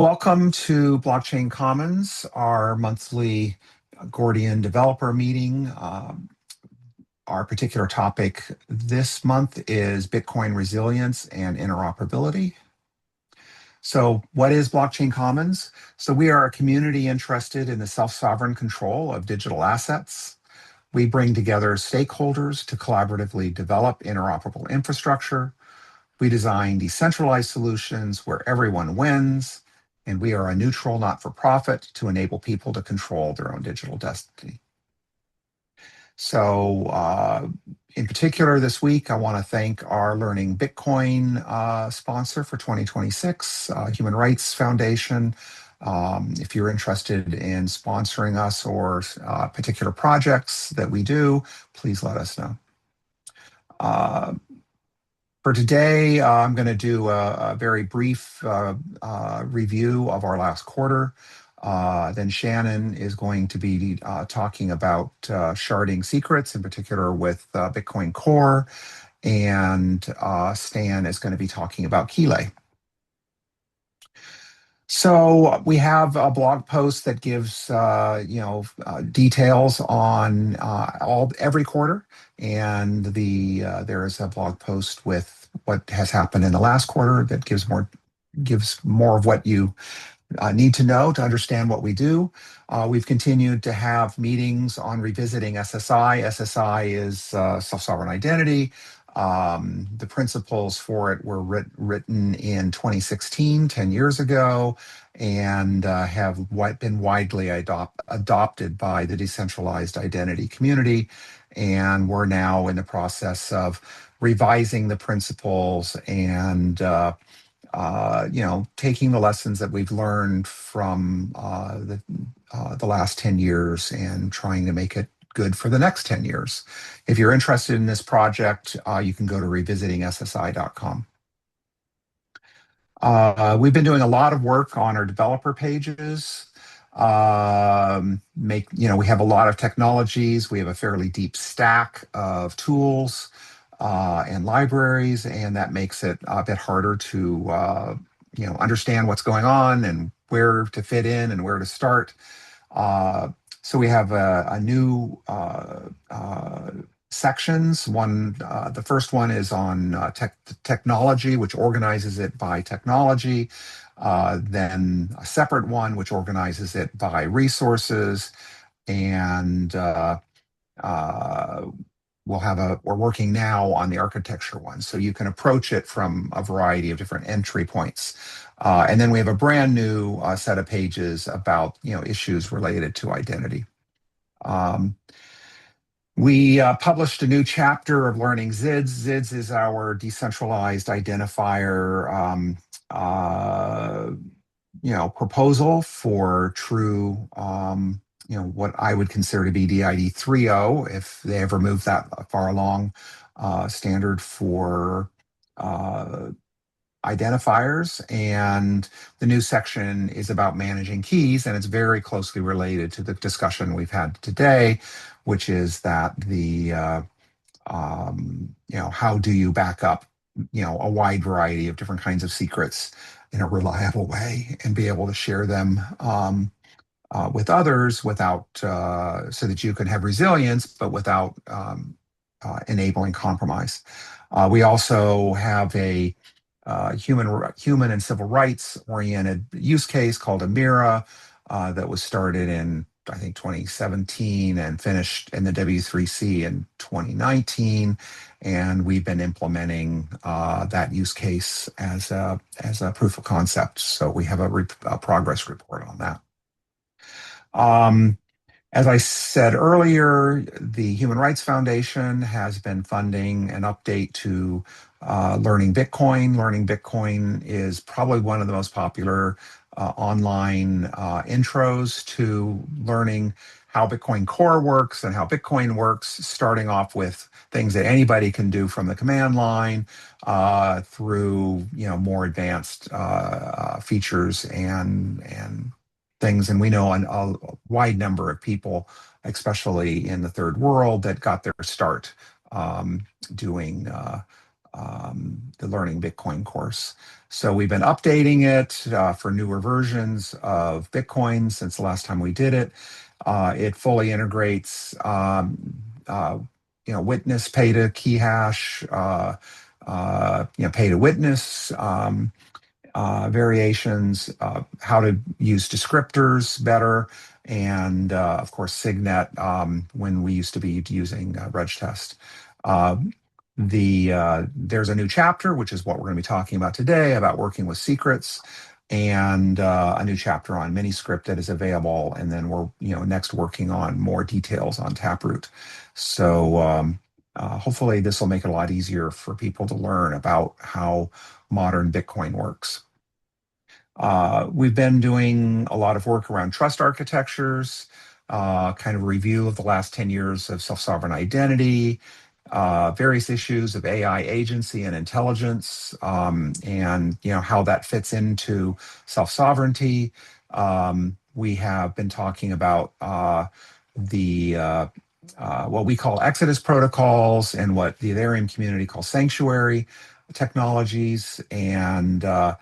Welcome to Blockchain Commons, our monthly Gordian developer meeting. Our particular topic this month is Bitcoin resilience and interoperability. So what is Blockchain Commons? So we are a community interested in the self-sovereign control of digital assets. We bring together stakeholders to collaboratively develop interoperable infrastructure. We design decentralized solutions where everyone wins, and we are a neutral not-for-profit to enable people to control their own digital destiny. So in particular this week, I want to thank our Learning Bitcoin sponsor for 2026, Human Rights Foundation. If you're interested in sponsoring us or particular projects that we do, please let us know. For today, I'm going to do a very brief review of our last quarter. Then Shannon is going to be talking about sharding secrets, in particular with Bitcoin Core, and Stan is going to be talking about Keylay. So we have a blog post that gives details on every quarter, and there is a blog post with what has happened in the last quarter that gives more of what you need to know to understand what we do. We've continued to have meetings on revisiting SSI. SSI is self-sovereign identity. The principles for it were written in 2016, 10 years ago, and have been widely adopted by the decentralized identity community. And we're now in the process of revising the principles and taking the lessons that we've learned from the last 10 years and trying to make it good for the next 10 years. If you're interested in this project, you can go to revisitingSSI.com. We've been doing a lot of work on our developer pages. We have a lot of technologies. We have a fairly deep stack of tools and libraries, and that makes it a bit harder to understand what's going on and where to fit in and where to start. So we have a new sections. The first one is on technology, which organizes it by technology. Then a separate one, which organizes it by resources. And we're working now on the architecture one. So you can approach it from a variety of different entry points. And then we have a brand new set of pages about issues related to identity. We published a new chapter of learning ZIDS. ZIDS is our decentralized identifier proposal for true what I would consider to be DID 3.0, if they ever move that far along, standard for identifiers. And the new section is about managing keys, and it's very closely related to the discussion we've had today, which is that how do you back up a wide variety of different kinds of secrets in a reliable way and be able to share them with others without so that you can have resilience, but without enabling compromise. We also have a human and civil rights oriented use case called Amira that was started in, I think, 2017 and finished in the W3C in 2019. And we've been implementing that use case as a proof of concept. So we have a progress report on that. As I said earlier, the Human Rights Foundation has been funding an update to Learning Bitcoin. Learning Bitcoin is probably one of the most popular online intros to learning how Bitcoin Core works and how Bitcoin works, starting off with things that anybody can do from the command line through more advanced features and things. And we know a wide number of people, especially in the third world, that got their start doing the Learning Bitcoin course. So we've been updating it for newer versions of Bitcoin since the last time we did it. It fully integrates, uh, witness pay to key hash, pay to witness. Variations, how to use descriptors better, and of course Signet when we used to be using RegTest. Uh, there's a new chapter, which is what we're going to be talking about today, about working with secrets, and a new chapter on Miniscript that is available. And then we're next working on more details on Taproot. So hopefully this will make it a lot easier for people to learn about how modern Bitcoin works. We've been doing a lot of work around trust architectures, kind of review of the last 10 years of self-sovereign identity, various issues of AI agency and intelligence, and how that fits into self-sovereignty. We have been talking about the what we call Exodus protocols and what the Ethereum community calls sanctuary technologies, and then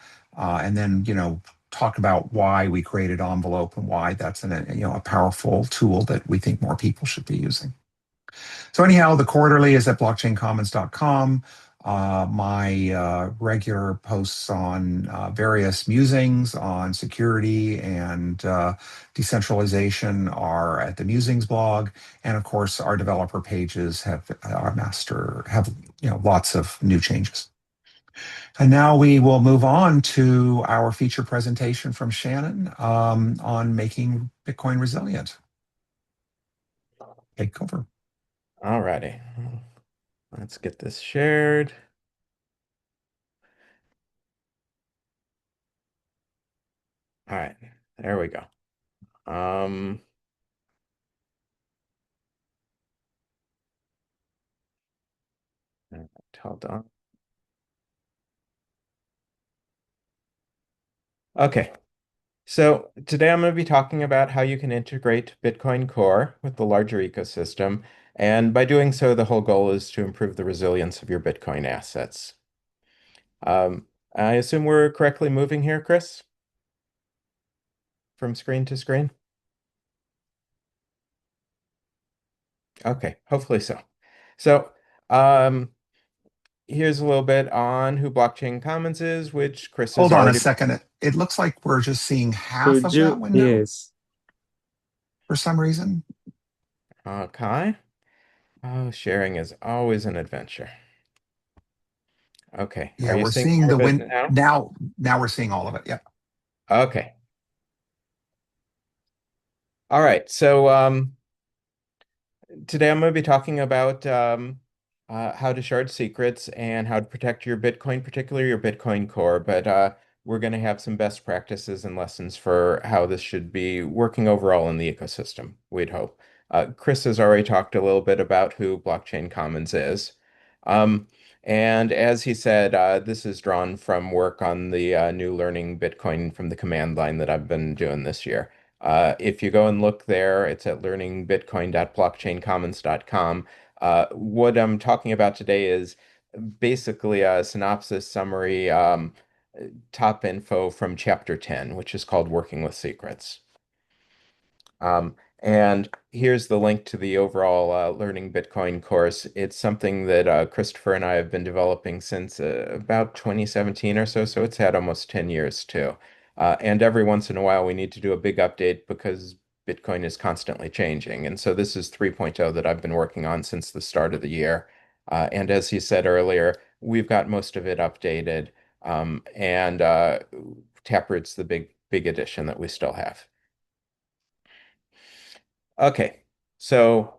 talk about why we created Envelope and why that's a powerful tool that we think more people should be using. So anyhow, the quarterly is at blockchaincommons.com. My regular posts on various musings on security and decentralization are at the Musings blog, and of course, our developer pages have lots of new changes. And now we will move on to our feature presentation from Shannon on making Bitcoin resilient. Take over. All righty. Let's get this shared. All right, there we go. Um, Hold on. Okay, so today I'm going to be talking about how you can integrate Bitcoin Core with the larger ecosystem. And by doing so, the whole goal is to improve the resilience of your Bitcoin assets. I assume we're correctly moving here, Chris, from screen to screen? Okay, hopefully so. So, um, here's a little bit on who Blockchain Commons is, which Chris has Hold on a already. second. It looks like we're just seeing half Could of that you? window Yes. for some reason. Okay. Oh, sharing is always an adventure. Okay. Are Yeah, you we're seeing seeing more the of it win now? now. Now we're seeing all of it. Yep. Okay. All right. So, today I'm going to be talking about how to shard secrets and how to protect your Bitcoin, particularly your Bitcoin core. But we're going to have some best practices and lessons for how this should be working overall in the ecosystem, we'd hope. Chris has already talked a little bit about who Blockchain Commons is. Um, and as he said, this is drawn from work on the new Learning Bitcoin from the command line that I've been doing this year. If you go and look there, it's at learningbitcoin.blockchaincommons.com. What I'm talking about today is basically a synopsis summary, top info from chapter 10, which is called Working with Secrets. And here's the link to the overall Learning Bitcoin course. It's something that Christopher and I have been developing since about 2017 or so, so it's had almost 10 years too. And every once in a while, we need to do a big update because Bitcoin is constantly changing. And so this is 3.0 that I've been working on since the start of the year. And as he said earlier, we've got most of it updated. And Taproot's the big addition that we still have. Okay, so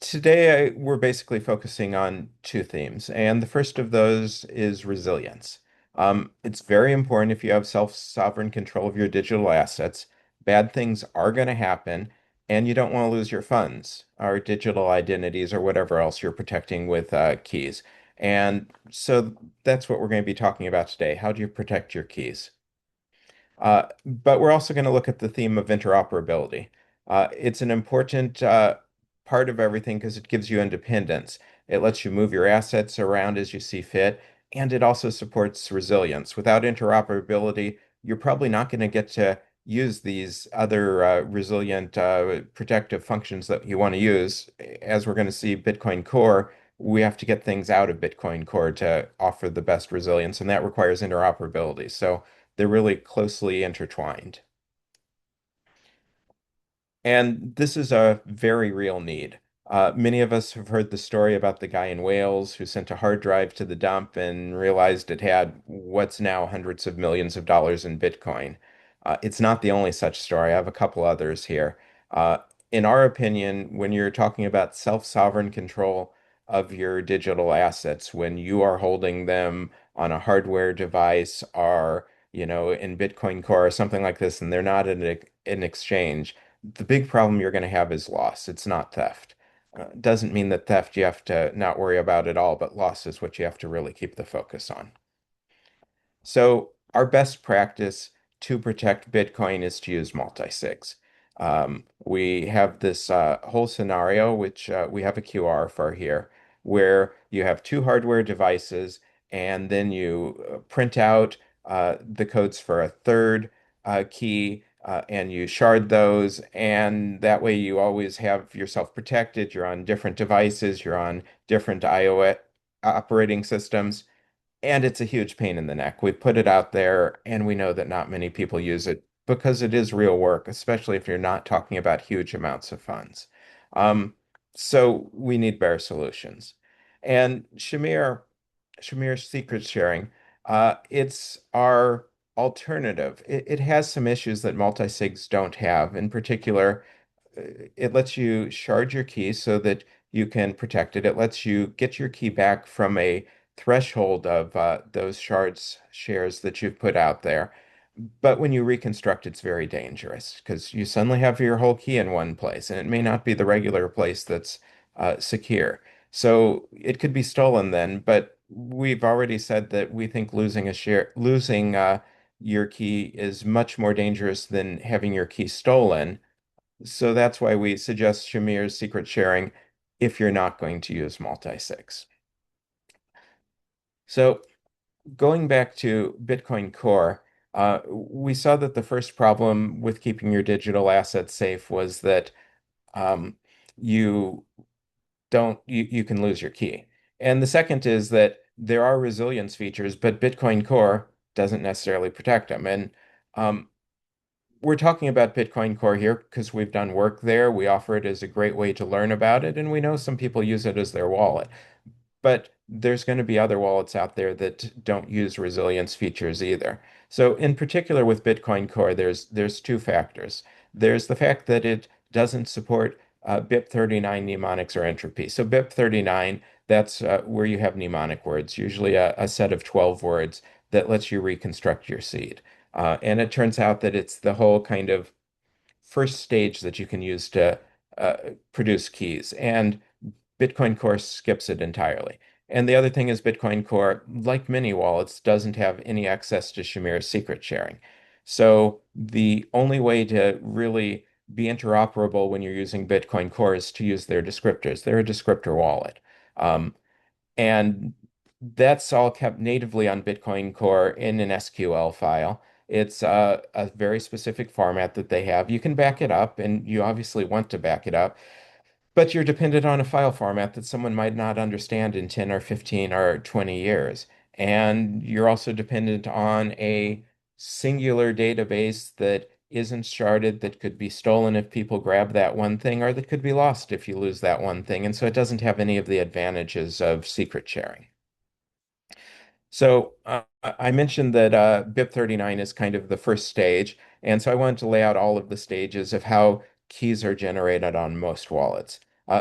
today we're basically focusing on two themes, and the first of those is resilience. It's very important if you have self-sovereign control of your digital assets. Bad things are going to happen, and you don't want to lose your funds or digital identities or whatever else you're protecting with keys. And so that's what we're going to be talking about today. How do you protect your keys? But we're also going to look at the theme of interoperability. It's an important part of everything because it gives you independence. It lets you move your assets around as you see fit, and it also supports resilience. Without interoperability, you're probably not going to get to use these other resilient protective functions that you want to use. As we're going to see Bitcoin Core, we have to get things out of Bitcoin Core to offer the best resilience, and that requires interoperability. So they're really closely intertwined. And this is a very real need. Many of us have heard the story about the guy in Wales who sent a hard drive to the dump and realized it had what's now hundreds of millions of dollars in Bitcoin. It's not the only such story. I have a couple others here. Uh, in our opinion, when you're talking about self-sovereign control of your digital assets, when you are holding them on a hardware device or, in Bitcoin Core or something like this, and they're not in an exchange, the big problem you're going to have is loss. It's not theft. Doesn't mean that theft you have to not worry about at all, but loss is what you have to really keep the focus on. So our best practice to protect Bitcoin is to use multisigs. We have this whole scenario, which we have a QR for here, where you have two hardware devices, and then you print out the codes for a third key, and you shard those, and that way you always have yourself protected. You're on different devices, you're on different iOS operating systems. And it's a huge pain in the neck. We put it out there, and we know that not many people use it because it is real work, especially if you're not talking about huge amounts of funds. Um, so we need better solutions. And Shamir's secret sharing, it's our alternative. It has some issues that multisigs don't have. In particular, it lets you shard your key so that you can protect it. It lets you get your key back from a threshold of those shards shares that you've put out there. But when you reconstruct, it's very dangerous because you suddenly have your whole key in one place, and it may not be the regular place that's secure. So it could be stolen then, but we've already said that we think losing your key is much more dangerous than having your key stolen. So that's why we suggest Shamir's secret sharing if you're not going to use multi-sigs. So going back to Bitcoin Core, we saw that the first problem with keeping your digital assets safe was that um, you you can lose your key. And the second is that there are resilience features, but Bitcoin Core doesn't necessarily protect them. And um, we're talking about Bitcoin Core here because we've done work there. We offer it as a great way to learn about it, and we know some people use it as their wallet. But there's going to be other wallets out there that don't use resilience features either. So in particular with Bitcoin Core, there's two factors. There's the fact that it doesn't support BIP39 mnemonics or entropy. So BIP39, that's where you have mnemonic words, usually a set of 12 words that lets you reconstruct your seed. And it turns out that it's the whole kind of first stage that you can use to uh, produce keys. And Bitcoin Core skips it entirely. And the other thing is Bitcoin Core, like many wallets, doesn't have any access to Shamir's secret sharing. So the only way to really be interoperable when you're using Bitcoin Core is to use their descriptors. They're a descriptor wallet. Um, and that's all kept natively on Bitcoin Core in an SQL file. It's a very specific format that they have. You can back it up, and you obviously want to back it up, but you're dependent on a file format that someone might not understand in 10 or 15 or 20 years. And you're also dependent on a singular database that isn't sharded, that could be stolen if people grab that one thing, or that could be lost if you lose that one thing. And so it doesn't have any of the advantages of secret sharing. So I mentioned that BIP39 is kind of the first stage, and so I wanted to lay out all of the stages of how keys are generated on most wallets.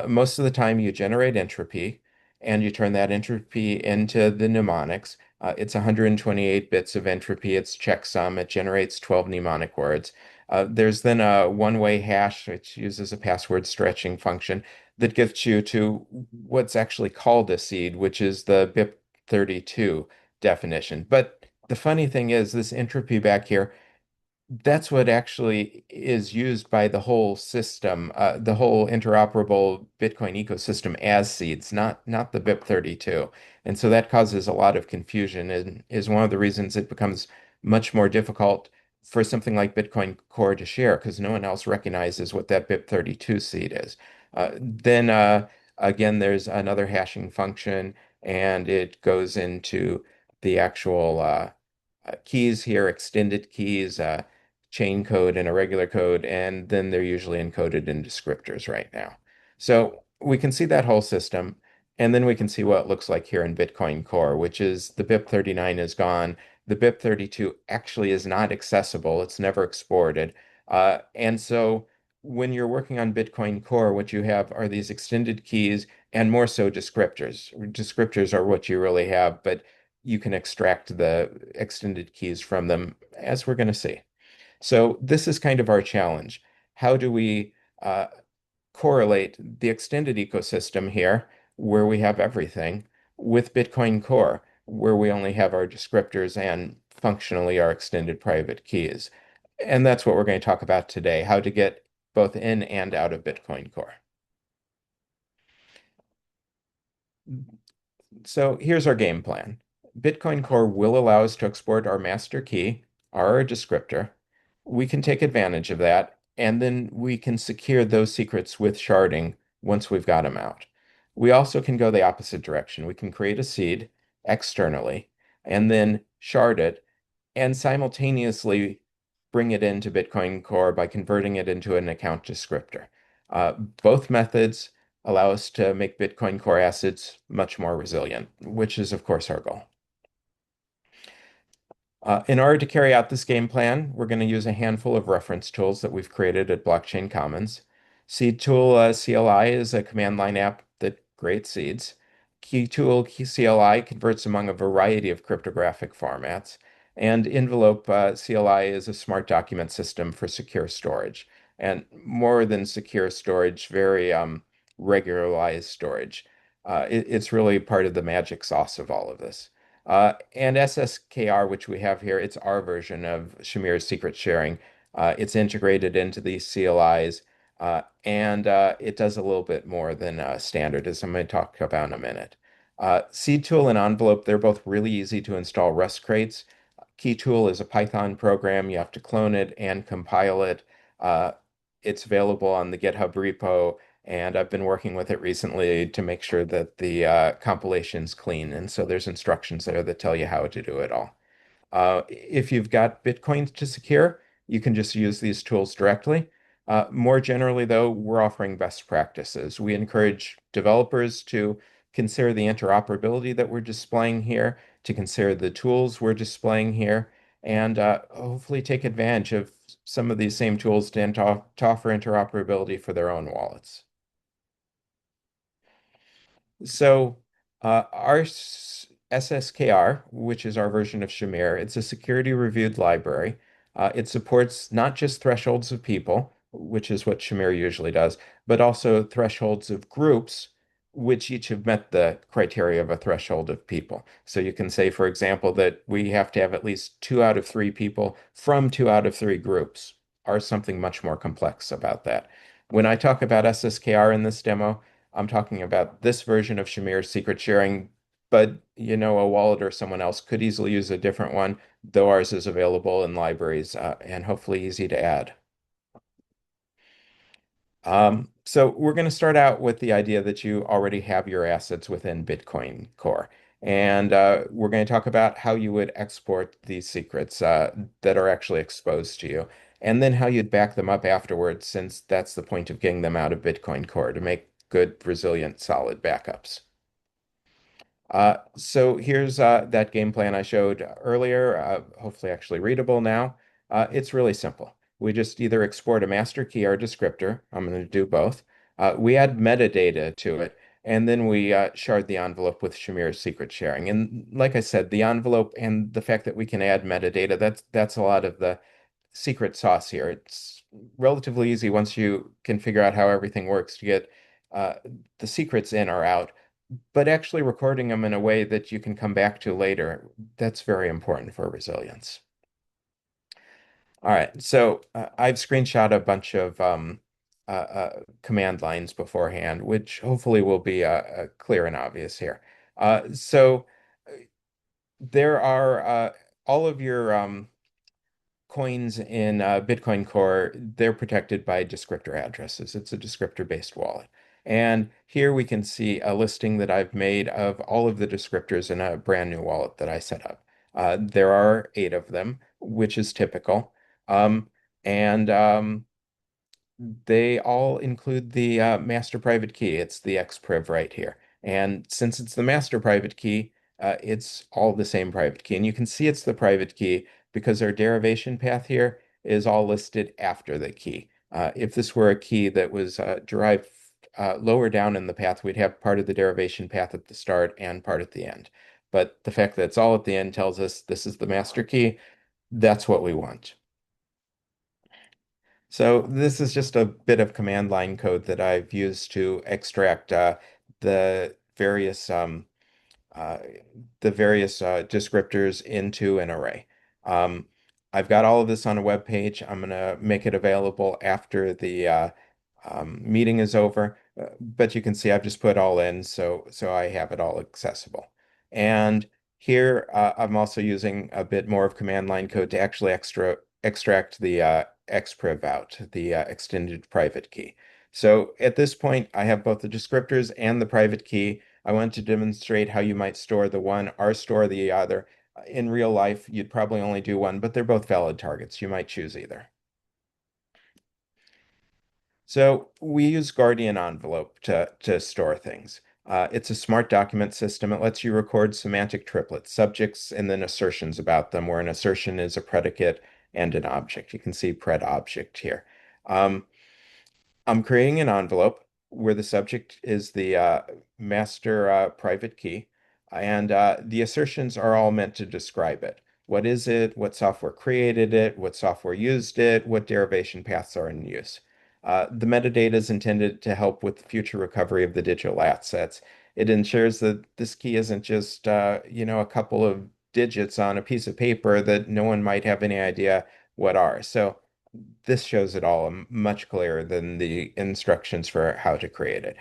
Most of the time, you generate entropy, and you turn that entropy into the mnemonics. It's 128 bits of entropy. It's checksum. It generates 12 mnemonic words. There's then a one-way hash, which uses a password stretching function that gets you to what's actually called a seed, which is the BIP32 definition. But the funny thing is, this entropy back here That's what actually is used by the whole system, the whole interoperable Bitcoin ecosystem as seeds, not the BIP32. And so that causes a lot of confusion and is one of the reasons it becomes much more difficult for something like Bitcoin Core to share because no one else recognizes what that BIP32 seed is. Then again, there's another hashing function, and it goes into the actual keys here, extended keys. Chain code and irregular code, and then they're usually encoded in descriptors right now. So we can see that whole system, and then we can see what it looks like here in Bitcoin Core, which is the BIP39 is gone. The BIP32 actually is not accessible. It's never exported. And so when you're working on Bitcoin Core, what you have are these extended keys and more so descriptors. Descriptors are what you really have, but you can extract the extended keys from them, as we're going to see. So this is kind of our challenge. How do we uh, correlate the extended ecosystem here, where we have everything, with Bitcoin Core, where we only have our descriptors and functionally our extended private keys? And that's what we're going to talk about today, how to get both in and out of Bitcoin Core. So here's our game plan. Bitcoin Core will allow us to export our master key, our descriptor. We can take advantage of that, and then we can secure those secrets with sharding once we've got them out. We also can go the opposite direction. We can create a seed externally and then shard it and simultaneously bring it into Bitcoin Core by converting it into an account descriptor. Both methods allow us to make Bitcoin Core assets much more resilient, which is, of course, our goal. In order to carry out this game plan, we're going to use a handful of reference tools that we've created at Blockchain Commons. Seed Tool CLI is a command line app that creates seeds. Key Tool CLI converts among a variety of cryptographic formats. And Envelope CLI is a smart document system for secure storage. And more than secure storage, very regularized storage. It's really part of the magic sauce of all of this. And SSKR, which we have here, it's our version of Shamir's secret sharing. It's integrated into these CLIs, and it does a little bit more than standard, as I'm going to talk about in a minute. Seed Tool and Envelope, they're both really easy to install Rust crates. Keytool is a Python program. You have to clone it and compile it. Uh, it's available on the GitHub repo, and I've been working with it recently to make sure that the compilation's clean. And so there's instructions there that tell you how to do it all. If you've got Bitcoin to secure, you can just use these tools directly. More generally, though, we're offering best practices. We encourage developers to consider the interoperability that we're displaying here, to consider the tools we're displaying here, and hopefully take advantage of some of these same tools to offer interoperability for their own wallets. So our SSKR, which is our version of Shamir, it's a security reviewed library. It supports not just thresholds of people, which is what Shamir usually does, but also thresholds of groups, which each have met the criteria of a threshold of people. So you can say, for example, that we have to have at least 2 out of 3 people from 2 out of 3 groups, or something much more complex about that. When I talk about SSKR in this demo, I'm talking about this version of Shamir's secret sharing, but a wallet or someone else could easily use a different one, though ours is available in libraries and hopefully easy to add. So we're going to start out with the idea that you already have your assets within Bitcoin Core. And we're going to talk about how you would export these secrets that are actually exposed to you, and then how you'd back them up afterwards, since that's the point of getting them out of Bitcoin Core, to make good, resilient, solid backups. So here's that game plan I showed earlier, hopefully actually readable now. It's really simple. We just either export a master key or a descriptor. I'm going to do both. We add metadata to it, and then we shard the envelope with Shamir's secret sharing. And like I said, the envelope and the fact that we can add metadata, that's a lot of the secret sauce here. It's relatively easy once you can figure out how everything works to get uh, the secrets in or out, but actually recording them in a way that you can come back to later, that's very important for resilience. All right, so I've screenshot a bunch of command lines beforehand, which hopefully will be clear and obvious here. So there are all of your coins in Bitcoin Core, they're protected by descriptor addresses. It's a descriptor-based wallet. And here we can see a listing that I've made of all of the descriptors in a brand new wallet that I set up. There are 8 of them, which is typical. Um, and they all include the master private key. It's the xpriv right here. And since it's the master private key, it's all the same private key. And you can see it's the private key because our derivation path here is all listed after the key. If this were a key that was derived lower down in the path, we'd have part of the derivation path at the start and part at the end. But the fact that it's all at the end tells us this is the master key. That's what we want. So this is just a bit of command line code that I've used to extract the various um, uh, descriptors into an array. Um, I've got all of this on a web page. I'm going to make it available after the meeting is over. But you can see I've just put all in, so I have it all accessible. And here I'm also using a bit more of command line code to actually extract the xpriv out, the extended private key. So at this point, I have both the descriptors and the private key. I want to demonstrate how you might store the one or store the other. In real life, you'd probably only do one, but they're both valid targets. You might choose either. So we use Gordian envelope to store things. It's a smart document system. It lets you record semantic triplets, subjects, and then assertions about them, where an assertion is a predicate and an object. You can see pred object here. Um, I'm creating an envelope where the subject is the master private key, and the assertions are all meant to describe it. What is it? What software created it? What software used it? What derivation paths are in use? The metadata is intended to help with the future recovery of the digital assets. It ensures that this key isn't just, a couple of digits on a piece of paper that no one might have any idea what are. So this shows it all much clearer than the instructions for how to create it.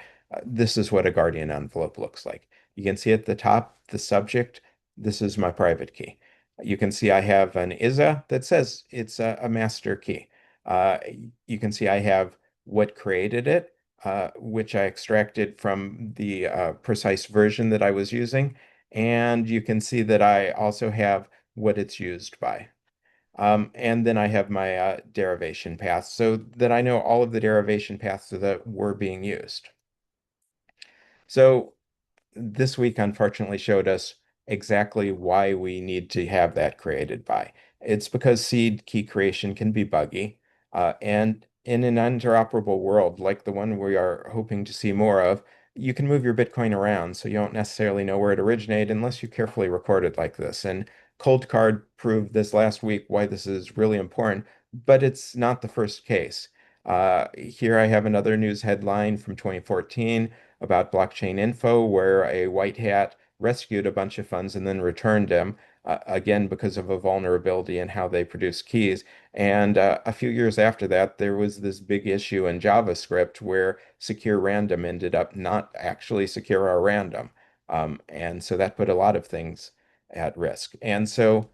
This is what a Guardian envelope looks like. You can see at the top, the subject, this is my private key. You can see I have an ISA that says it's a master key. Uh, you can see I have what created it, which I extracted from the precise version that I was using. And you can see that I also have what it's used by. And then I have my derivation paths so that I know all of the derivation paths that were being used. So this week, unfortunately, showed us exactly why we need to have that created by. It's because seed key creation can be buggy. And in an interoperable world like the one we are hoping to see more of, you can move your Bitcoin around so you don't necessarily know where it originated unless you carefully record it like this. And Cold Card proved this last week why this is really important, but it's not the first case. Here I have another news headline from 2014 about blockchain info, where a white hat rescued a bunch of funds and then returned them, again, because of a vulnerability in how they produce keys. And a few years after that, there was this big issue in JavaScript where secure random ended up not actually secure or random. And so that put a lot of things at risk. And so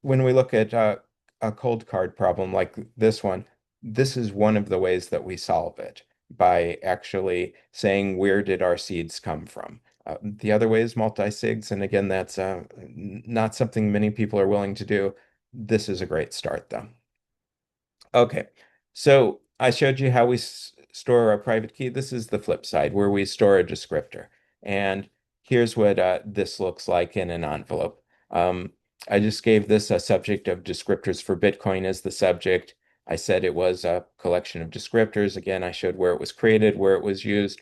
when we look at a cold card problem like this one, this is one of the ways that we solve it by actually saying where did our seeds come from. The other way is multisigs, and again, that's not something many people are willing to do. This is a great start, though. Okay, so I showed you how we store a private key. This is the flip side, where we store a descriptor. And here's what this looks like in an envelope. I just gave this a subject of descriptors for Bitcoin as the subject. I said it was a collection of descriptors. Again, I showed where it was created, where it was used,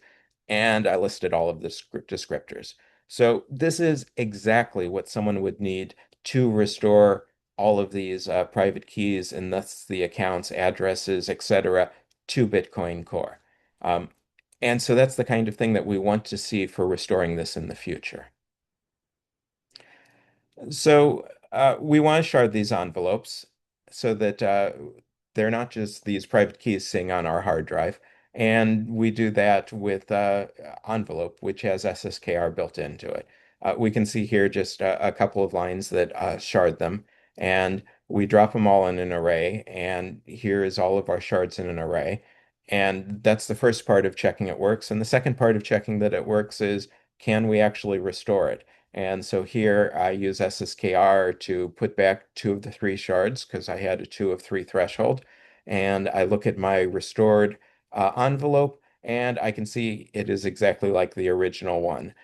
and I listed all of the descriptors. So this is exactly what someone would need to restore all of these private keys and thus the accounts, addresses, etc., to Bitcoin Core. Um, and so that's the kind of thing that we want to see for restoring this in the future. So we want to shard these envelopes. so that they're not just these private keys sitting on our hard drive. And we do that with envelope, which has SSKR built into it. We can see here just a couple of lines that shard them, and we drop them all in an array. And here is all of our shards in an array. And that's the first part of checking it works. And the second part of checking that it works is, can we actually restore it? And so here I use SSKR to put back two of the three shards because I had a two of three threshold. And I look at my restored envelope and I can see it is exactly like the original one.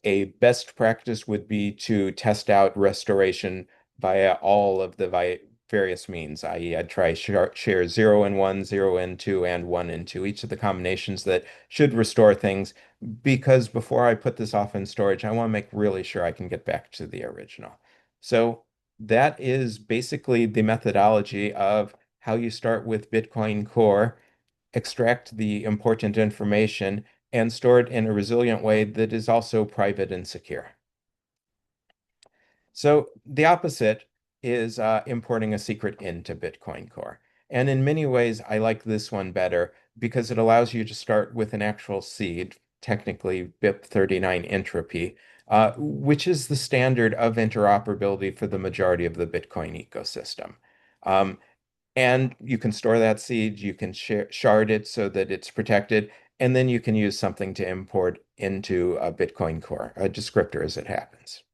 A best practice would be to test out restoration via all of the various means, i.e., I'd try share 0 and 1, 0 and 2, and 1 and 2, each of the combinations that should restore things, because before I put this off in storage, I want to make really sure I can get back to the original. So that is basically the methodology of how you start with Bitcoin Core, extract the important information, and store it in a resilient way that is also private and secure. So the opposite is importing a secret into Bitcoin Core. And in many ways, I like this one better because it allows you to start with an actual seed, technically BIP39 entropy, which is the standard of interoperability for the majority of the Bitcoin ecosystem. Um, and you can store that seed, you can shard it so that it's protected, and then you can use something to import into a Bitcoin Core, a descriptor as it happens.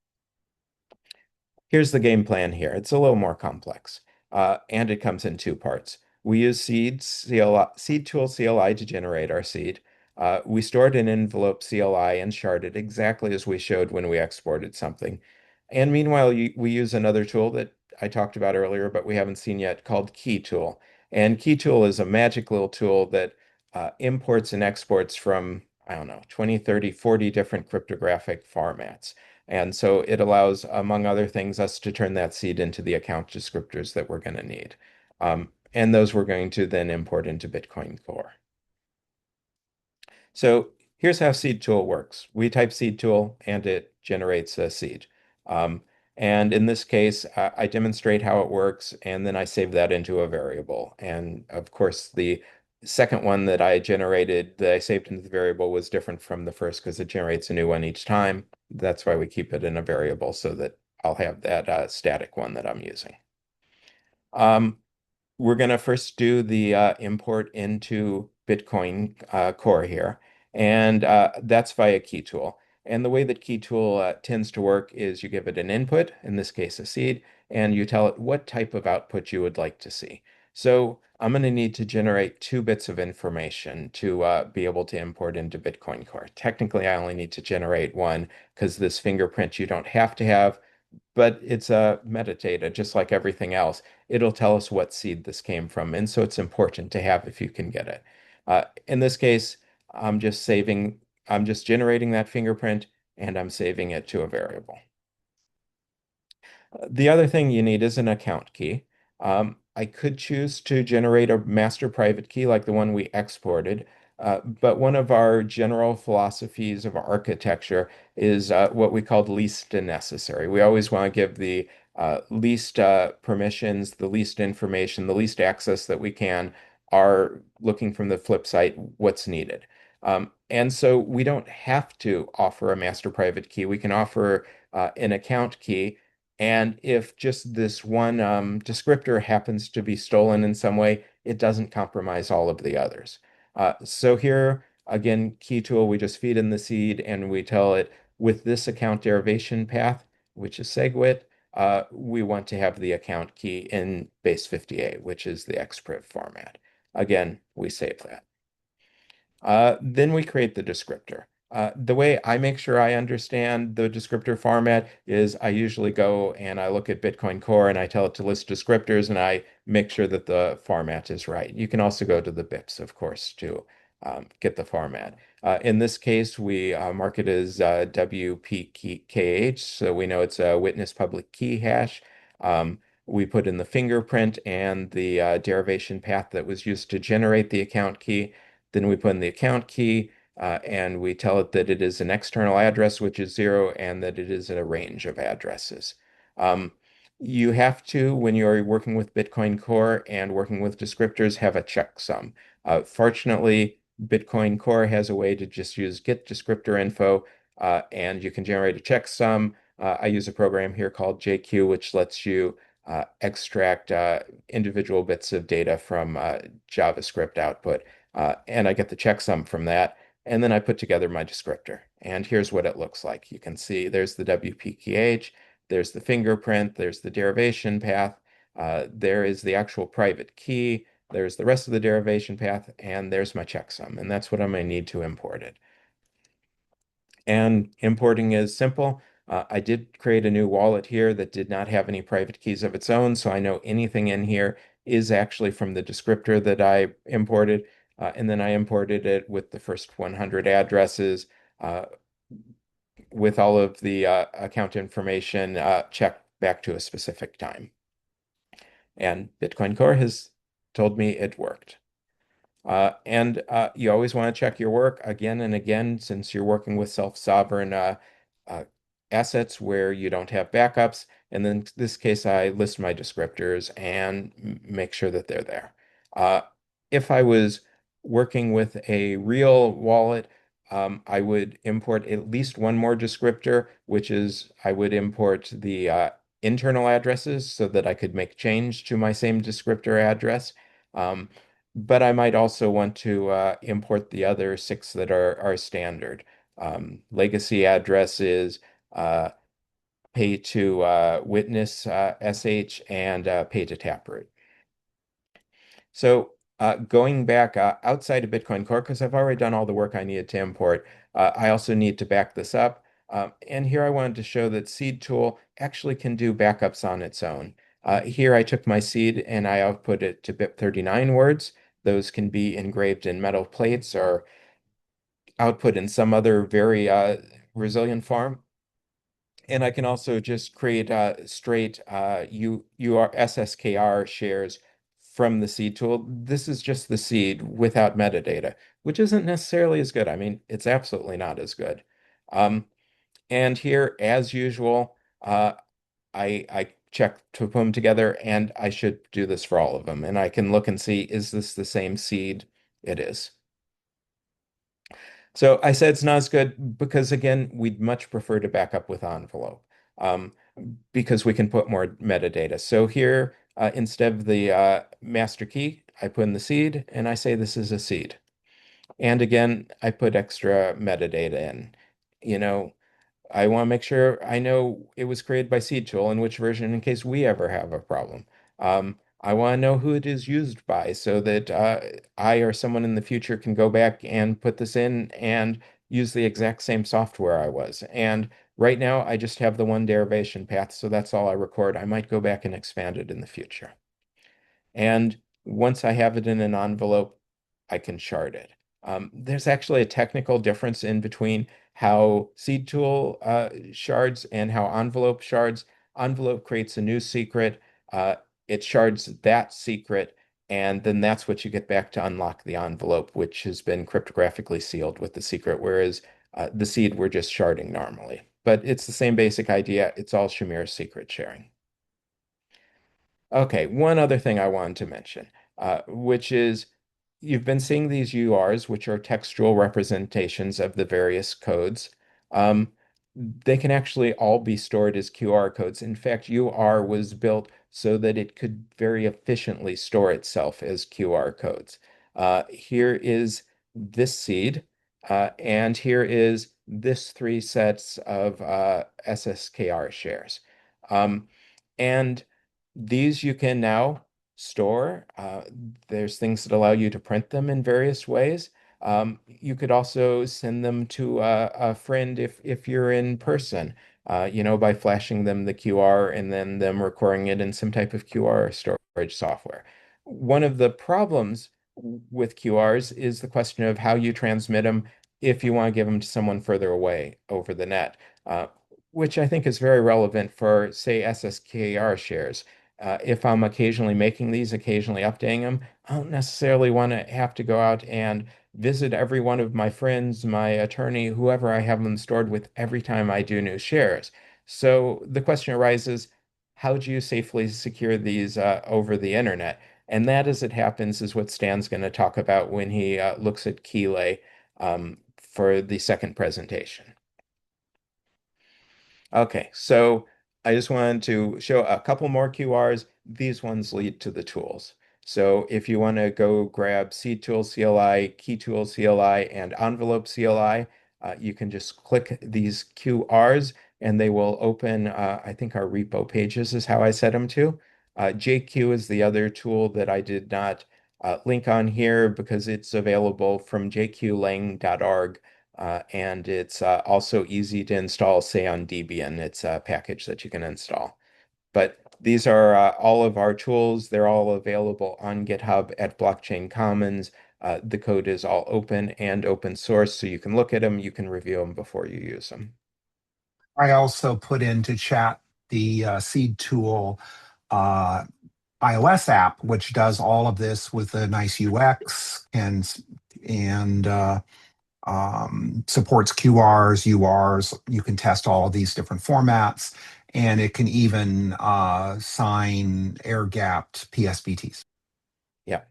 Here's the game plan here. It's a little more complex, and it comes in two parts. We use seed tool CLI to generate our seed. We stored an envelope CLI and shard it exactly as we showed when we exported something. And meanwhile, we use another tool that I talked about earlier, but we haven't seen yet, called Key Tool. And Key Tool is a magic little tool that imports and exports from, I don't know, 20, 30, 40 different cryptographic formats. And so it allows, among other things, us to turn that seed into the account descriptors that we're going to need. And those we're going to then import into Bitcoin Core. So here's how seed tool works. We type seed tool and it generates a seed. Um, and in this case, I demonstrate how it works and then I save that into a variable. And of course, the second one that I generated that I saved into the variable was different from the first because it generates a new one each time. That's why we keep it in a variable so that I'll have that static one that I'm using. Um, we're going to first do the import into Bitcoin Core here, and that's via Key Tool. And the way that Key Tool tends to work is you give it an input, in this case a seed, and you tell it what type of output you would like to see. So I'm going to need to generate 2 bits of information to be able to import into Bitcoin Core. Technically, I only need to generate one because this fingerprint you don't have to have, but it's a metadata, just like everything else. It'll tell us what seed this came from, and so it's important to have if you can get it. In this case, I'm just generating that fingerprint, and I'm saving it to a variable. The other thing you need is an account key. I could choose to generate a master private key like the one we exported, but one of our general philosophies of architecture is what we call least necessary. We always want to give the least permissions, the least information, the least access that we can, are looking from the flip side what's needed. And so we don't have to offer a master private key. We can offer an account key, and if just this one descriptor happens to be stolen in some way, it doesn't compromise all of the others. So here, again, key tool, we just feed in the seed and we tell it with this account derivation path, which is SegWit, we want to have the account key in base 58, which is the XPriv format. Again, we save that. Then we create the descriptor. The way I make sure I understand the descriptor format is I usually go and I look at Bitcoin Core and I tell it to list descriptors and I make sure that the format is right. You can also go to the BIPs, of course, to get the format. In this case, we mark it as WPKH, so we know it's a witness public key hash. We put in the fingerprint and the derivation path that was used to generate the account key. Then we put in the account key and we tell it that it is an external address, which is 0, and that it is in a range of addresses. Um, You have to, when you're working with Bitcoin Core and working with descriptors, have a checksum. Fortunately, Bitcoin Core has a way to just use get descriptor info, and you can generate a checksum. I use a program here called JQ, which lets you extract individual bits of data from JavaScript output, and I get the checksum from that. And then I put together my descriptor. And here's what it looks like. You can see there's the WPKH. There's the fingerprint, there's the derivation path, there is the actual private key, there's the rest of the derivation path, and there's my checksum. And that's what I'm going to need to import it. And importing is simple. I did create a new wallet here that did not have any private keys of its own, so I know anything in here is actually from the descriptor that I imported. And then I imported it with the first 100 addresses, uh, with all of the account information checked back to a specific time. And Bitcoin Core has told me it worked. And you always want to check your work again and again since you're working with self-sovereign uh, assets where you don't have backups. And then in this case, I list my descriptors and make sure that they're there. Uh, if I was working with a real wallet, I would import at least one more descriptor, which is I would import the internal addresses so that I could make change to my same descriptor address. Um, but I might also want to import the other six that are standard. Legacy addresses, uh, pay to witness SH, and pay to taproot. So going back outside of Bitcoin Core, because I've already done all the work I needed to import, I also need to back this up. And here I wanted to show that Seed Tool actually can do backups on its own. Here I took my seed and I output it to BIP39 words. Those can be engraved in metal plates or output in some other very resilient form. And I can also just create straight SSKR shares from the seed tool. This is just the seed without metadata, which isn't necessarily as good. I mean, it's absolutely not as good. Um, and here, as usual, I check to put them together, and I should do this for all of them. And I can look and see, is this the same seed? It is. So I said it's not as good because, again, we'd much prefer to back up with envelope, um, because we can put more metadata. So here, instead of the master key, I put in the seed and I say this is a seed. And again, I put extra metadata in. You know, I want to make sure I know it was created by Seed Tool and which version in case we ever have a problem. I want to know who it is used by so that I or someone in the future can go back and put this in and use the exact same software I was. And right now, I just have the one derivation path, so that's all I record. I might go back and expand it in the future. And once I have it in an envelope, I can shard it. There's actually a technical difference in between how seed tool shards and how envelope shards. Envelope creates a new secret. Uh, it shards that secret, and then that's what you get back to unlock the envelope, which has been cryptographically sealed with the secret, whereas the seed we're just sharding normally. But it's the same basic idea. It's all Shamir secret sharing. Okay, one other thing I wanted to mention, which is you've been seeing these URs, which are textual representations of the various codes. Um, they can actually all be stored as QR codes. In fact, UR was built so that it could very efficiently store itself as QR codes. Here is this seed, and here is this three sets of SSKR shares. Um, and these you can now store. There's things that allow you to print them in various ways. You could also send them to a friend if you're in person, by flashing them the QR and then them recording it in some type of QR storage software. One of the problems with QRs is the question of how you transmit them if you want to give them to someone further away over the net, which I think is very relevant for, say, SSKR shares. If I'm occasionally making these, occasionally updating them, I don't necessarily want to have to go out and visit every one of my friends, my attorney, whoever I have them stored with every time I do new shares. So the question arises, how do you safely secure these over the internet? And that, as it happens, is what Stan's going to talk about when he looks at Keylay for the second presentation. Okay, so I just wanted to show a couple more QRs. These ones lead to the tools. So if you want to go grab Seed Tool CLI, Key Tool CLI, and Envelope CLI, you can just click these QRs and they will open, I think our repo pages is how I set them to. JQ is the other tool that I did not link on here because it's available from jqlang.org. And it's also easy to install, say, on Debian. It's a package that you can install. But these are all of our tools. They're all available on GitHub at Blockchain Commons. The code is all open and open source, so you can look at them, you can review them before you use them. I also put into chat the Seed Tool uh, iOS app, which does all of this with a nice UX and supports QRs, URs. You can test all of these different formats, and it can even sign air-gapped PSBTs. Yeah,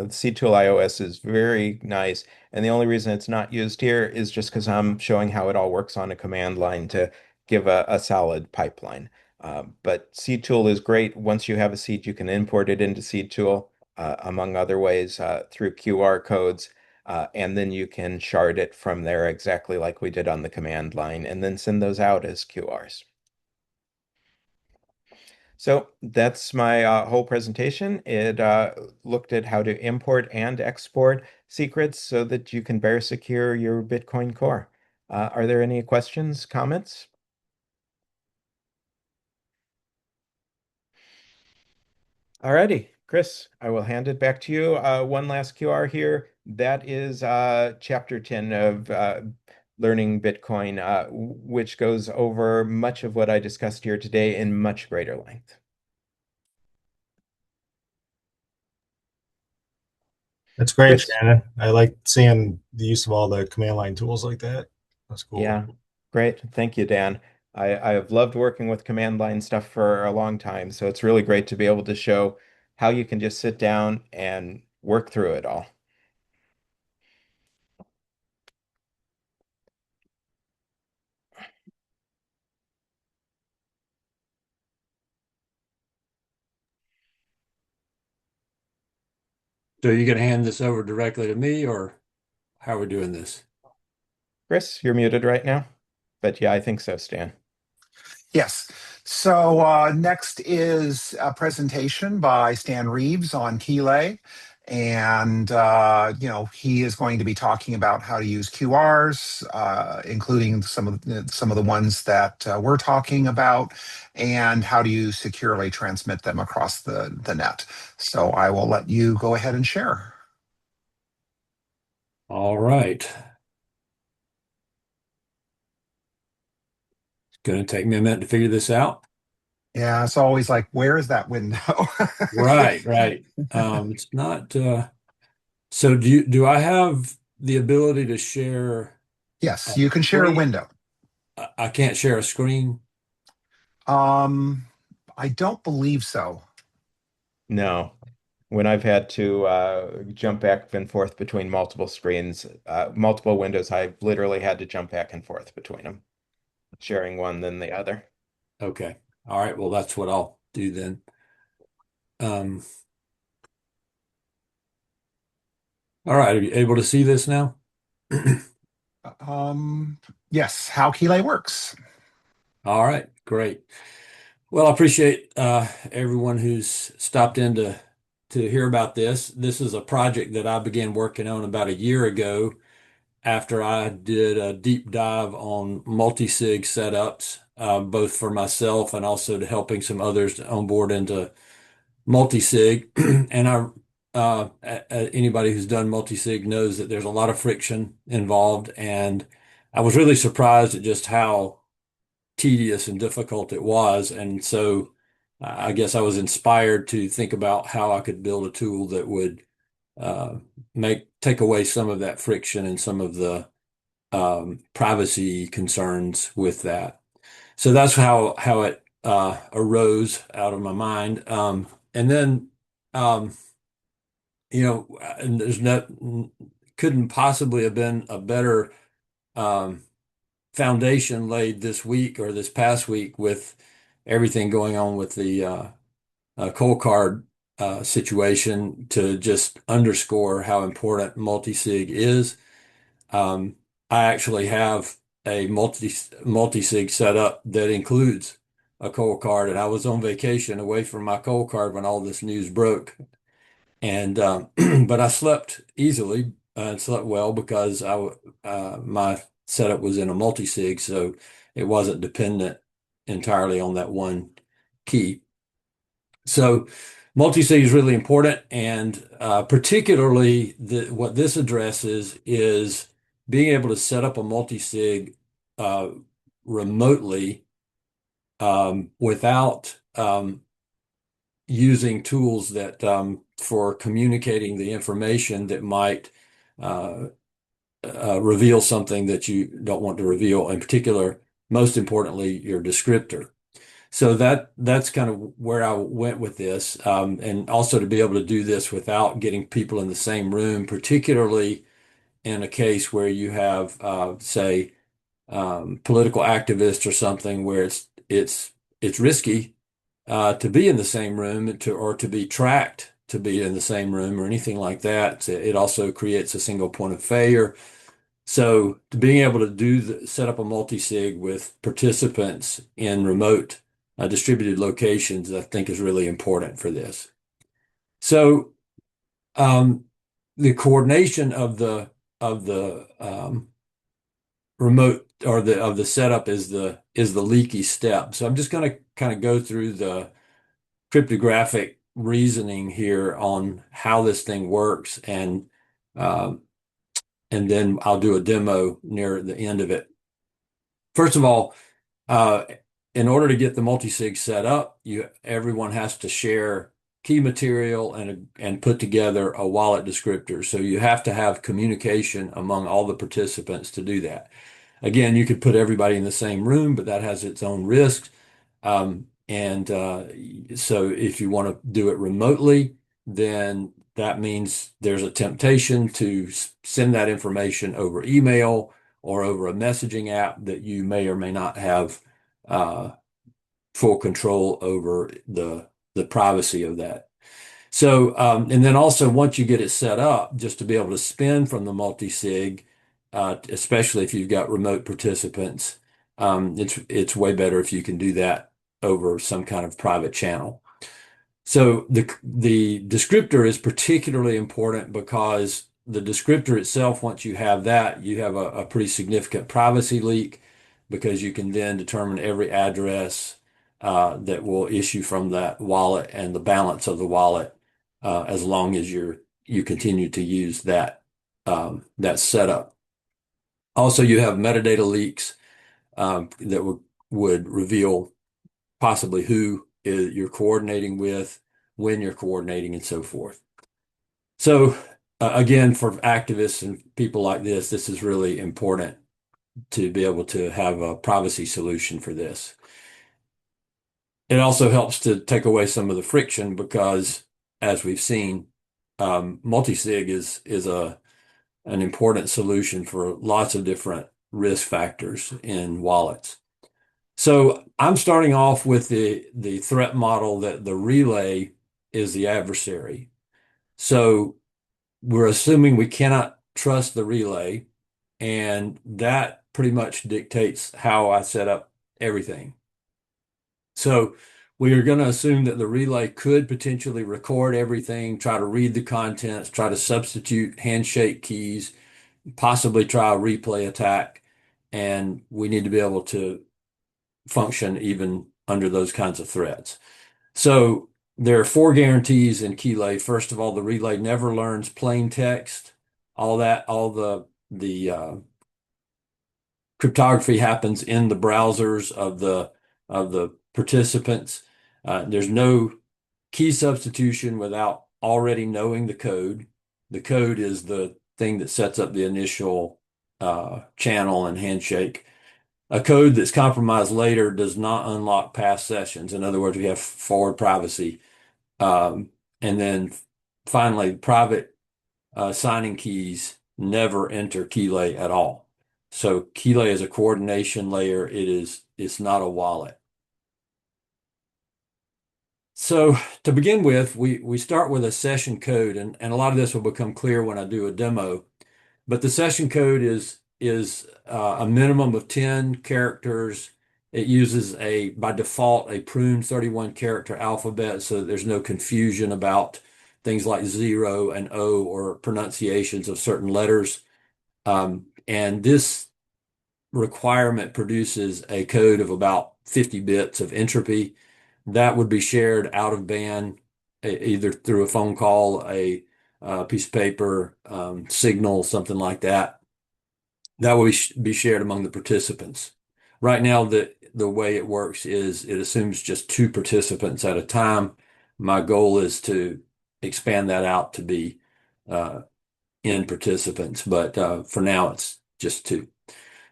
C-Tool iOS is very nice. And the only reason it's not used here is just because I'm showing how it all works on a command line to give a solid pipeline. But C-Tool is great. Once you have a seed, you can import it into C-Tool, among other ways, through QR codes. And then you can shard it from there exactly like we did on the command line, and then send those out as QRs. So that's my whole presentation. It looked at how to import and export secrets so that you can better secure your Bitcoin core. Are there any questions, comments? Alrighty, Chris, I will hand it back to you. One last QR here. That is chapter 10 of Learning Bitcoin, which goes over much of what I discussed here today in much greater length. That's great, Chris? Shannon. I like seeing the use of all the command line tools like that. That's cool. Yeah, great. Thank you, Dan. I have loved working with command line stuff for a long time, so it's really great to be able to show how you can just sit down and work through it all. So you gonna hand this over directly to me, or how are we doing this? Chris, you're muted right now, but yeah, I think so, Stan. Yes. So next is a presentation by Stan Reeves on Keylay. And, he is going to be talking about how to use QRs, including some of the ones that we're talking about, and how do you securely transmit them across the net. So I will let you go ahead and share. All right. It's gonna take me a minute to figure this out. Yeah, it's always like, where is that window? Right, right. It's not so do I have the ability to share Yes, a you can share a screen? window. I can't share a screen. Um, I don't believe so. No, when I've had to jump back and forth between multiple screens, multiple windows, I've literally had to jump back and forth between them, sharing one then the other. Okay. All right, well that's what I'll do then. Um, all right, are you able to see this now? Um, yes, how Keylay works. All right, great. Well, I appreciate everyone who's stopped in to hear about this. This is a project that I began working on about a year ago after I did a deep dive on multi-sig setups, both for myself and also to helping some others on board into multi-sig. And anybody who's done multi-sig knows that there's a lot of friction involved, and I was really surprised at just how tedious and difficult it was. And so I guess I was inspired to think about how I could build a tool that would take away some of that friction and some of the privacy concerns with that. So that's how it arose out of my mind. And then, um, and couldn't possibly have been a better um, foundation laid this week or this past week with everything going on with the coal card situation to just underscore how important multisig is. I actually have a multisig setup that includes a coal card, and I was on vacation away from my coal card when all this news broke. And but I slept easily and slept well because my setup was in a multisig, so it wasn't dependent entirely on that one key. So multi-sig is really important, and particularly what this addresses is being able to set up a multi-sig remotely without using tools that for communicating the information that might reveal something that you don't want to reveal, in particular, most importantly, your descriptor. So that's kind of where I went with this, and also to be able to do this without getting people in the same room, particularly in a case where you have, say, political activists or something where it's risky to be in the same room or to be tracked to be in the same room or anything like that. It also creates a single point of failure. So to being able to set up a multi-sig with participants in remote distributed locations, I think is really important for this. So the coordination of the remote or of the setup is the leaky step. So I'm just going to kind of go through the cryptographic reasoning here on how this thing works, and then I'll do a demo near the end of it. First of all, in order to get the multisig set up, everyone has to share key material and put together a wallet descriptor. So you have to have communication among all the participants to do that. Again, you could put everybody in the same room, but that has its own risks. So if you want to do it remotely, then that means there's a temptation to send that information over email or over a messaging app that you may or may not have full control over the privacy of that. So, and then also once you get it set up, just to be able to spin from the multi-sig, especially if you've got remote participants, it's way better if you can do that over some kind of private channel. So the descriptor is particularly important because the descriptor itself, once you have that, you have a pretty significant privacy leak, because you can then determine every address that will issue from that wallet and the balance of the wallet, as long as you continue to use that setup. Also, you have metadata leaks that would reveal possibly who you're coordinating with, when you're coordinating, and so forth. So again, for activists and people like this is really important to be able to have a privacy solution for this. It also helps to take away some of the friction because, as we've seen, multisig is an important solution for lots of different risk factors in wallets. So I'm starting off with the threat model that the relay is the adversary. So we're assuming we cannot trust the relay, and that pretty much dictates how I set up everything. So we are going to assume that the relay could potentially record everything, try to read the contents, try to substitute handshake keys, possibly try a replay attack, and we need to be able to function even under those kinds of threats. So there are 4 guarantees in Keylay. First of all, the relay never learns plain text. All the cryptography happens in the browsers of the participants. There's no key substitution without already knowing the code. The code is the thing that sets up the initial channel and handshake. A code that's compromised later does not unlock past sessions. In other words, we have forward privacy. And then finally, private signing keys never enter Keylay at all. So Keylay is a coordination layer. It's not a wallet. So to begin with, we start with a session code, and a lot of this will become clear when I do a demo. But the session code is a minimum of 10 characters. It uses by default, a pruned 31 character alphabet so that there's no confusion about things like 0 and O or pronunciations of certain letters. And this requirement produces a code of about 50 bits of entropy that would be shared out of band, either through a phone call, a piece of paper, signal, something like that. That will be shared among the participants. Right now, the way it works is it assumes just 2 participants at a time. My goal is to expand that out to be N participants, but for now it's just 2.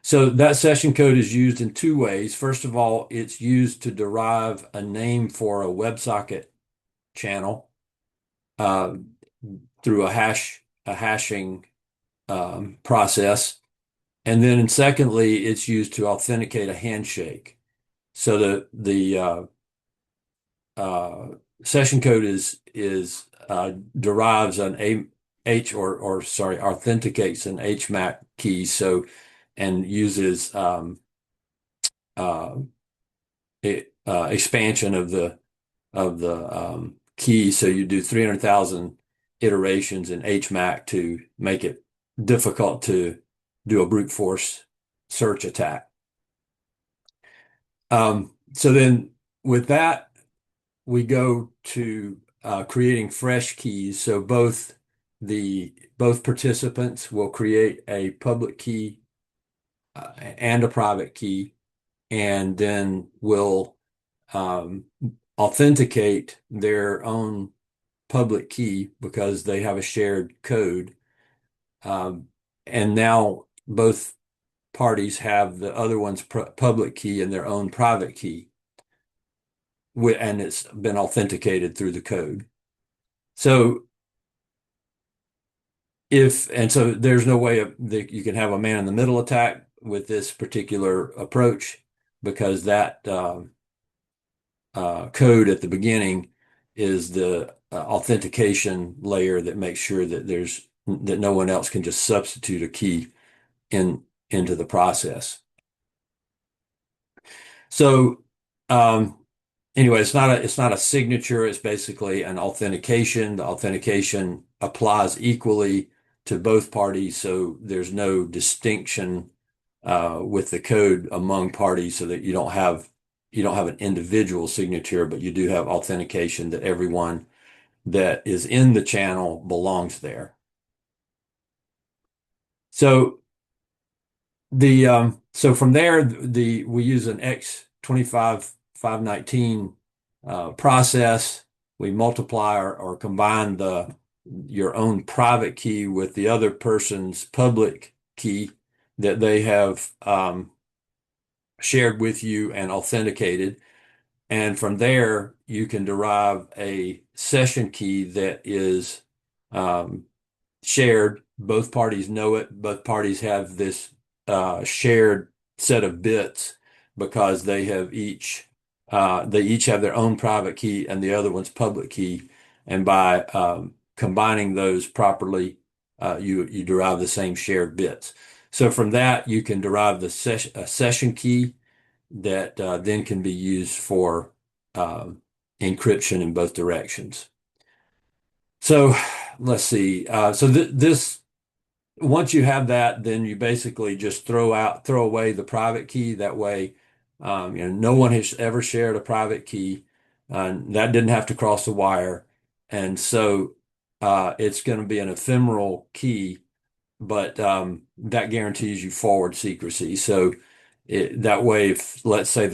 So that session code is used in 2 ways. First of all, it's used to derive a name for a WebSocket channel through a hashing process. And then secondly, it's used to authenticate a handshake. So the session code derives an authenticates an HMAC key. So and uses expansion of the key. So you do 300,000 iterations in HMAC to make it difficult to do a brute force search attack. So then with that, we go to creating fresh keys. So both participants will create a public key and a private key, and then will authenticate their own public key because they have a shared code. And now both parties have the other one's public key and their own private key, and it's been authenticated through the code. So so there's no way that you can have a man in the middle attack with this particular approach, because that code at the beginning is the authentication layer that makes sure that no one else can just substitute a key into the process. So anyway, it's not a signature. It's basically an authentication. The authentication applies equally to both parties, so there's no distinction with the code among parties, so that you don't have an individual signature, but you do have authentication that everyone that is in the channel belongs there. So from there, we use an X25519 process. We multiply or combine your own private key with the other person's public key that they have shared with you and authenticated. And from there, you can derive a session key that is shared. Both parties know it. Both parties have this shared set of bits because they each have their own private key and the other one's public key. And by combining those properly, you derive the same shared bits. So from that, you can derive a session key that then can be used for encryption in both directions. So let's see. This once you have that, then you basically just throw away the private key. That way, no one has ever shared a private key. That didn't have to cross the wire, and so it's going to be an ephemeral key, but that guarantees you forward secrecy. So that way, if let's say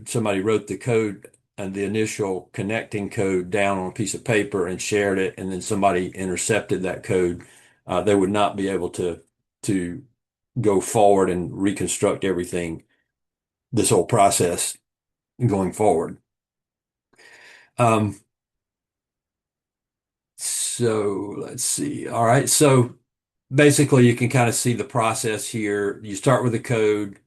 somebody wrote the code and the initial connecting code down on a piece of paper and shared it, and then somebody intercepted that code, they would not be able to go forward and reconstruct everything this whole process going forward. So let's see. All right. So basically, you can kind of see the process here. You start with the code.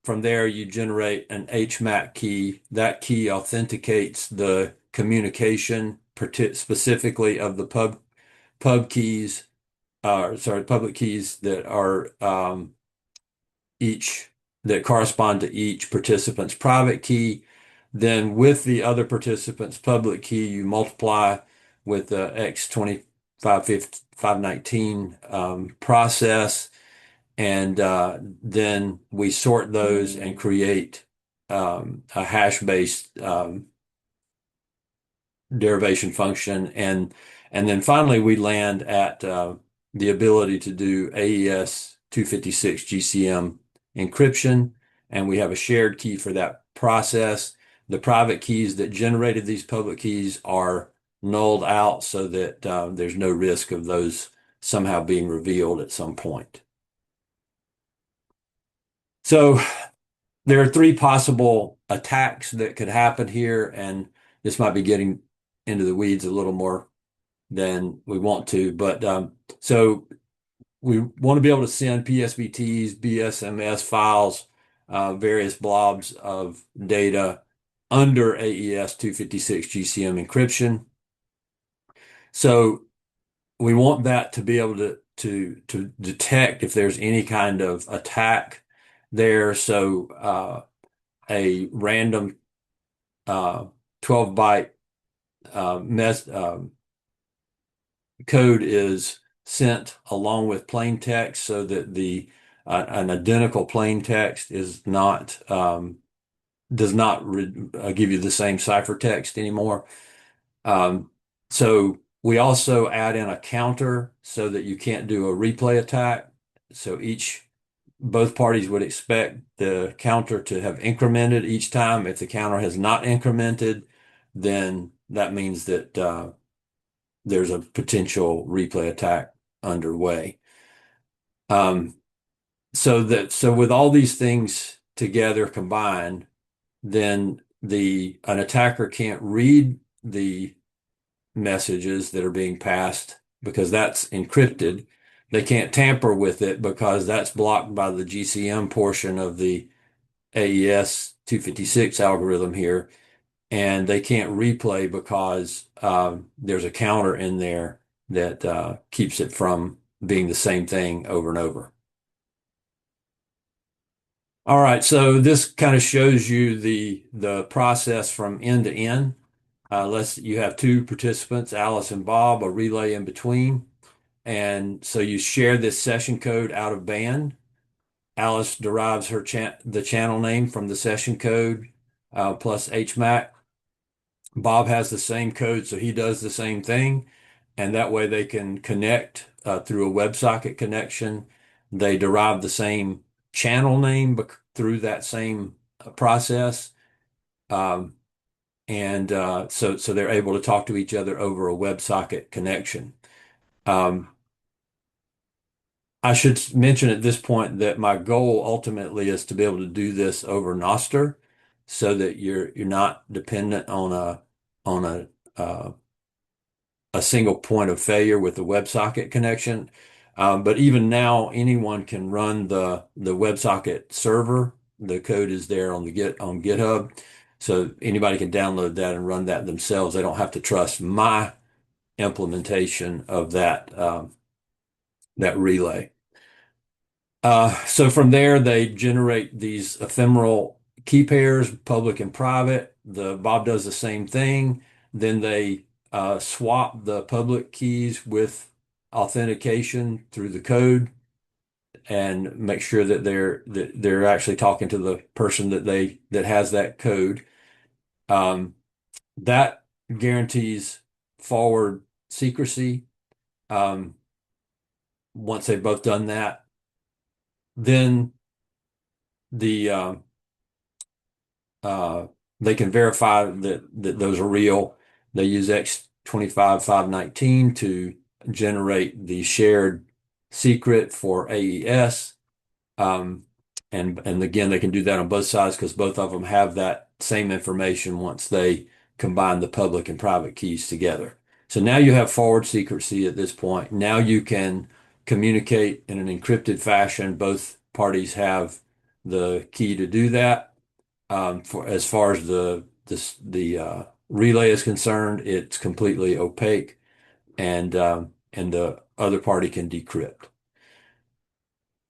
From there, you generate an HMAC key. That key authenticates the communication, specifically of the pub keys, public keys that are that correspond to each participant's private key. Then with the other participant's public key, you multiply with the X25519 process, and then we sort those and create a hash-based derivation function, and then finally we land at the ability to do AES 256 GCM encryption, and we have a shared key for that process. The private keys that generated these public keys are nulled out so that there's no risk of those somehow being revealed at some point. So there are three possible attacks that could happen here, and this might be getting into the weeds a little more than we want to, but so we want to be able to send PSBTs, BSMS files, various blobs of data under AES 256 GCM encryption. So we want that to be able to detect if there's any kind of attack there. So a random 12-byte code is sent along with plain text, so that the an identical plain text is not does not give you the same ciphertext anymore. So we also add in a counter so that you can't do a replay attack. So both parties would expect the counter to have incremented each time. If the counter has not incremented, then that means that there's a potential replay attack underway. So with all these things together combined, then an attacker can't read the messages that are being passed because that's encrypted. They can't tamper with it because that's blocked by the GCM portion of the AES 256 algorithm here. And they can't replay because there's a counter in there that keeps it from being the same thing over and over. All right, so this kind of shows you the process from end to end. You have two participants, Alice and Bob, a relay in between. And so you share this session code out of band. Alice derives the channel name from the session code plus HMAC. Bob has the same code, so he does the same thing. And that way they can connect through a WebSocket connection. They derive the same channel name through that same process. So they're able to talk to each other over a WebSocket connection. I should mention at this point that my goal ultimately is to be able to do this over Nostr, so that you're not dependent on a single point of failure with the WebSocket connection. But even now, anyone can run the WebSocket server. The code is there on GitHub, so anybody can download that and run that themselves. They don't have to trust my implementation of that relay. So from there, they generate these ephemeral key pairs, public and private. Bob does the same thing. Then they swap the public keys with authentication through the code and make sure that they're actually talking to the person that has that code. That guarantees forward secrecy. Once they've both done that, then they can verify that those are real. They use X25519 to generate the shared secret for AES. And again, they can do that on both sides because both of them have that same information once they combine the public and private keys together. So now you have forward secrecy at this point. Now you can communicate in an encrypted fashion. Both parties have the key to do that. For as far as the relay is concerned, it's completely opaque, and the other party can decrypt.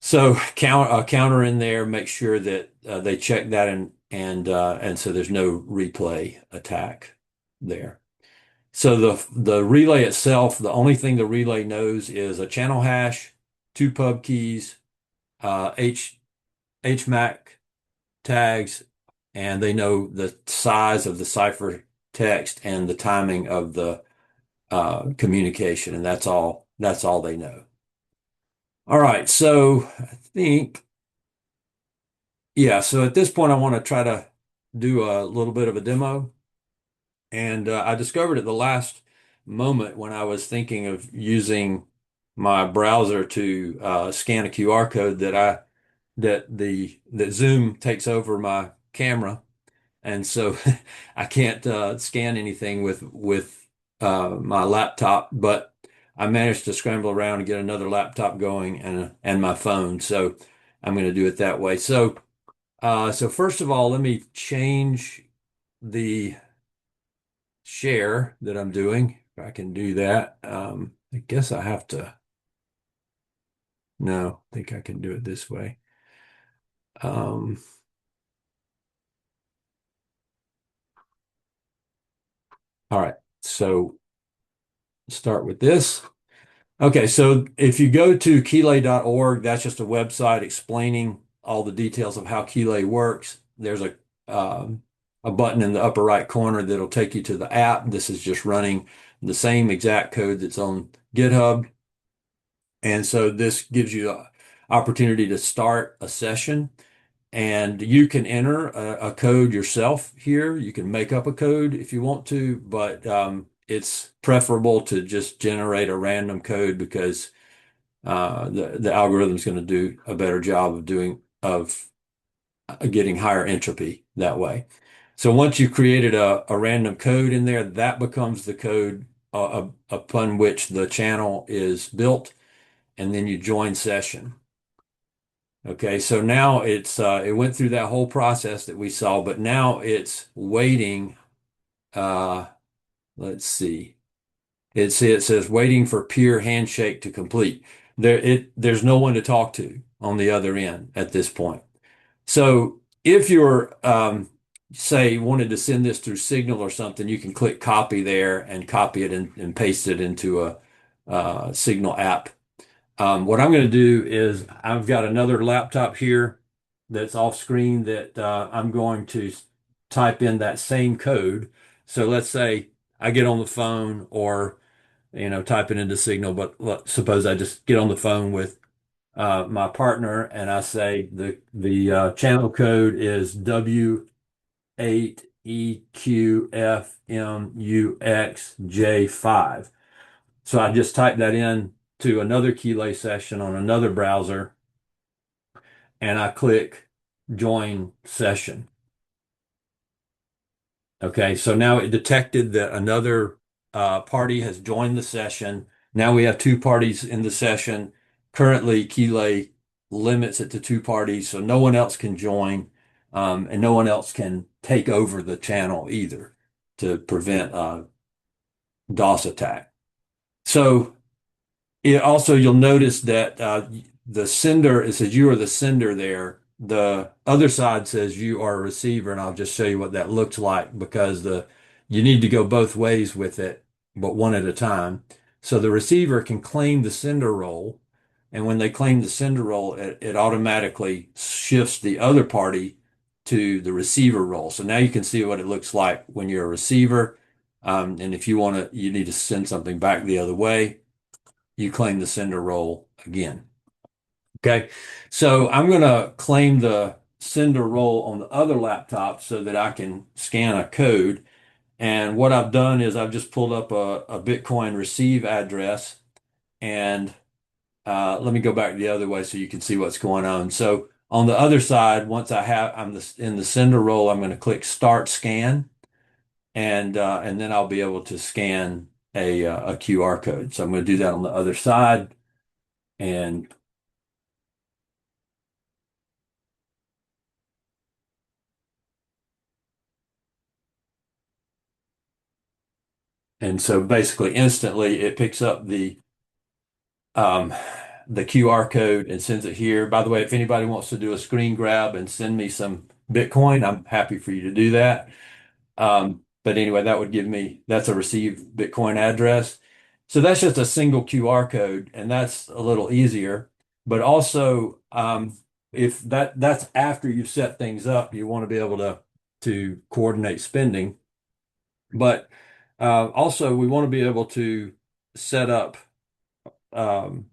So a counter in there, make sure that they check that, and so there's no replay attack there. So the relay itself, the only thing the relay knows is a channel hash, two pub keys, HMAC tags, and they know the size of the cipher text and the timing of the communication, and that's all they know. All right, so I think, yeah, so at this point I want to try to do a little bit of a demo. And I discovered at the last moment when I was thinking of using my browser to scan a QR code that Zoom takes over my camera, and so I can't scan anything with my laptop. But I managed to scramble around and get another laptop going and my phone. So I'm going to do it that way. So first of all, let me change the share that I'm doing. If I can do that. I guess I have to. No, I think I can do it this way. All right, so start with this. Okay, so if you go to keylay.org, that's just a website explaining all the details of how Keylay works. There's a button in the upper right corner that'll take you to the app. This is just running the same exact code that's on GitHub. And so this gives you an opportunity to start a session, and you can enter a code yourself here. You can make up a code if you want to, but it's preferable to just generate a random code because the algorithm is going to do a better job of getting higher entropy that way. So once you've created a random code in there, that becomes the code upon which the channel is built, and then you join session. Okay, so now it went through that whole process that we saw, but now it's waiting. Let's see. It says waiting for peer handshake to complete. There's no one to talk to on the other end at this point. So if you're say wanted to send this through Signal or something, you can click copy there and copy it and paste it into a Signal app. What I'm going to do is I've got another laptop here that's off screen that I'm going to type in that same code. So let's say I get on the phone or type it into Signal, but suppose I just get on the phone with my partner and I say the channel code is W8EQFMUXJ5. So I just type that in to another Keylay session on another browser, and I click join session. Okay, so now it detected that another party has joined the session. Now we have two parties in the session. Currently, Keylay limits it to two parties, so no one else can join, and no one else can take over the channel either to prevent a DOS attack. So you'll notice that the sender, it says you are the sender there. The other side says you are a receiver, and I'll just show you what that looks like because you need to go both ways with it, but one at a time. So the receiver can claim the sender role, and when they claim the sender role, it automatically shifts the other party to the receiver role. So now you can see what it looks like when you're a receiver, and if you need to send something back the other way, you claim the sender role again. Okay, so I'm going to claim the sender role on the other laptop so that I can scan a code. And what I've done is I've just pulled up a Bitcoin receive address, and let me go back the other way so you can see what's going on. So On the other side, once I'm in the sender role, I'm going to click Start Scan, and then I'll be able to scan a QR code. So I'm going to do that on the other side, and so basically instantly it picks up um, the QR code and sends it here. By the way, if anybody wants to do a screen grab and send me some Bitcoin, I'm happy for you to do that. But anyway, that would give me, that's a received Bitcoin address. So that's just a single QR code, and that's a little easier. But also, if that's after you've set things up, you want to be able to coordinate spending. But also, we want to be able to set up um,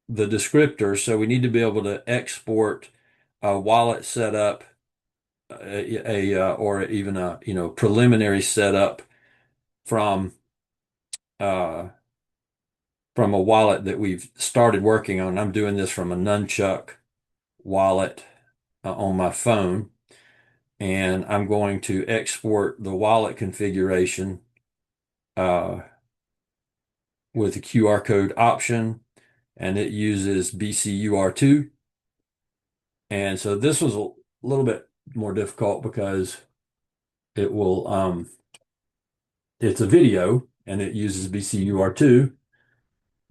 the descriptor. So we need to be able to export a wallet setup, or even a preliminary setup from uh, from a wallet that we've started working on. I'm doing this from a Nunchuck wallet on my phone, and I'm going to export the wallet configuration uh, with a QR code option, and it uses BCUR2. And so this was a little bit more difficult because it will it's a video and it uses BCUR2,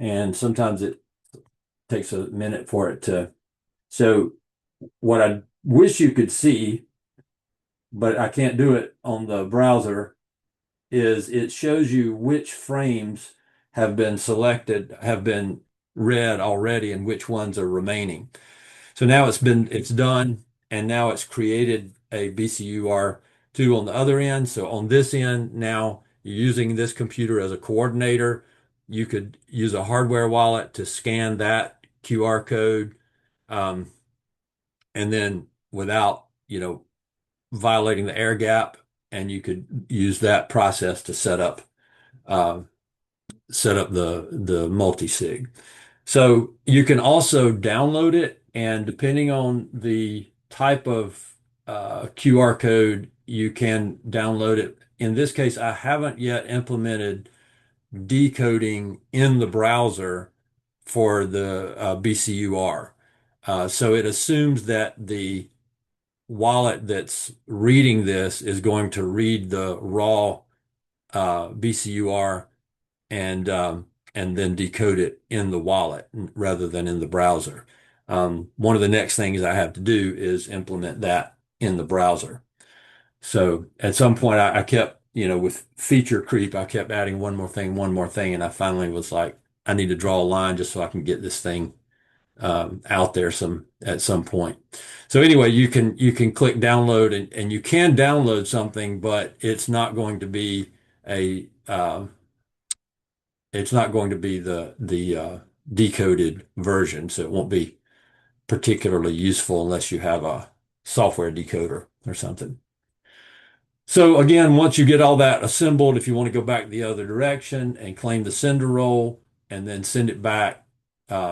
and sometimes it takes a minute for it to. So what I wish you could see, but I can't do it on the browser, is it shows you which frames have been selected, have been read already, and which ones are remaining. So now it's done, and now it's created a BCUR2 on the other end. So on this end, now you're using this computer as a coordinator. You could use a hardware wallet to scan that QR code, um, and then without, violating the air gap, and you could use that process to uh, set up the multi-sig. So you can also download it, and depending on the type of QR code, you can download it. In this case, I haven't yet implemented decoding in the browser for the BCUR. So it assumes that the wallet that's reading this is going to read the raw BCUR and then decode it in the wallet rather than in the browser. One of the next things I have to do is implement that in the browser. So at some point I kept, with feature creep, I kept adding one more thing, and I finally was like, I need to draw a line just so I can get this thing out there at some point. So anyway, you can click download, and you can download something, but a it's not going to be the decoded version, so it won't be particularly useful unless you have a software decoder or something. So again, once you get all that assembled, if you want to go back the other direction and claim the sender role and then send it back,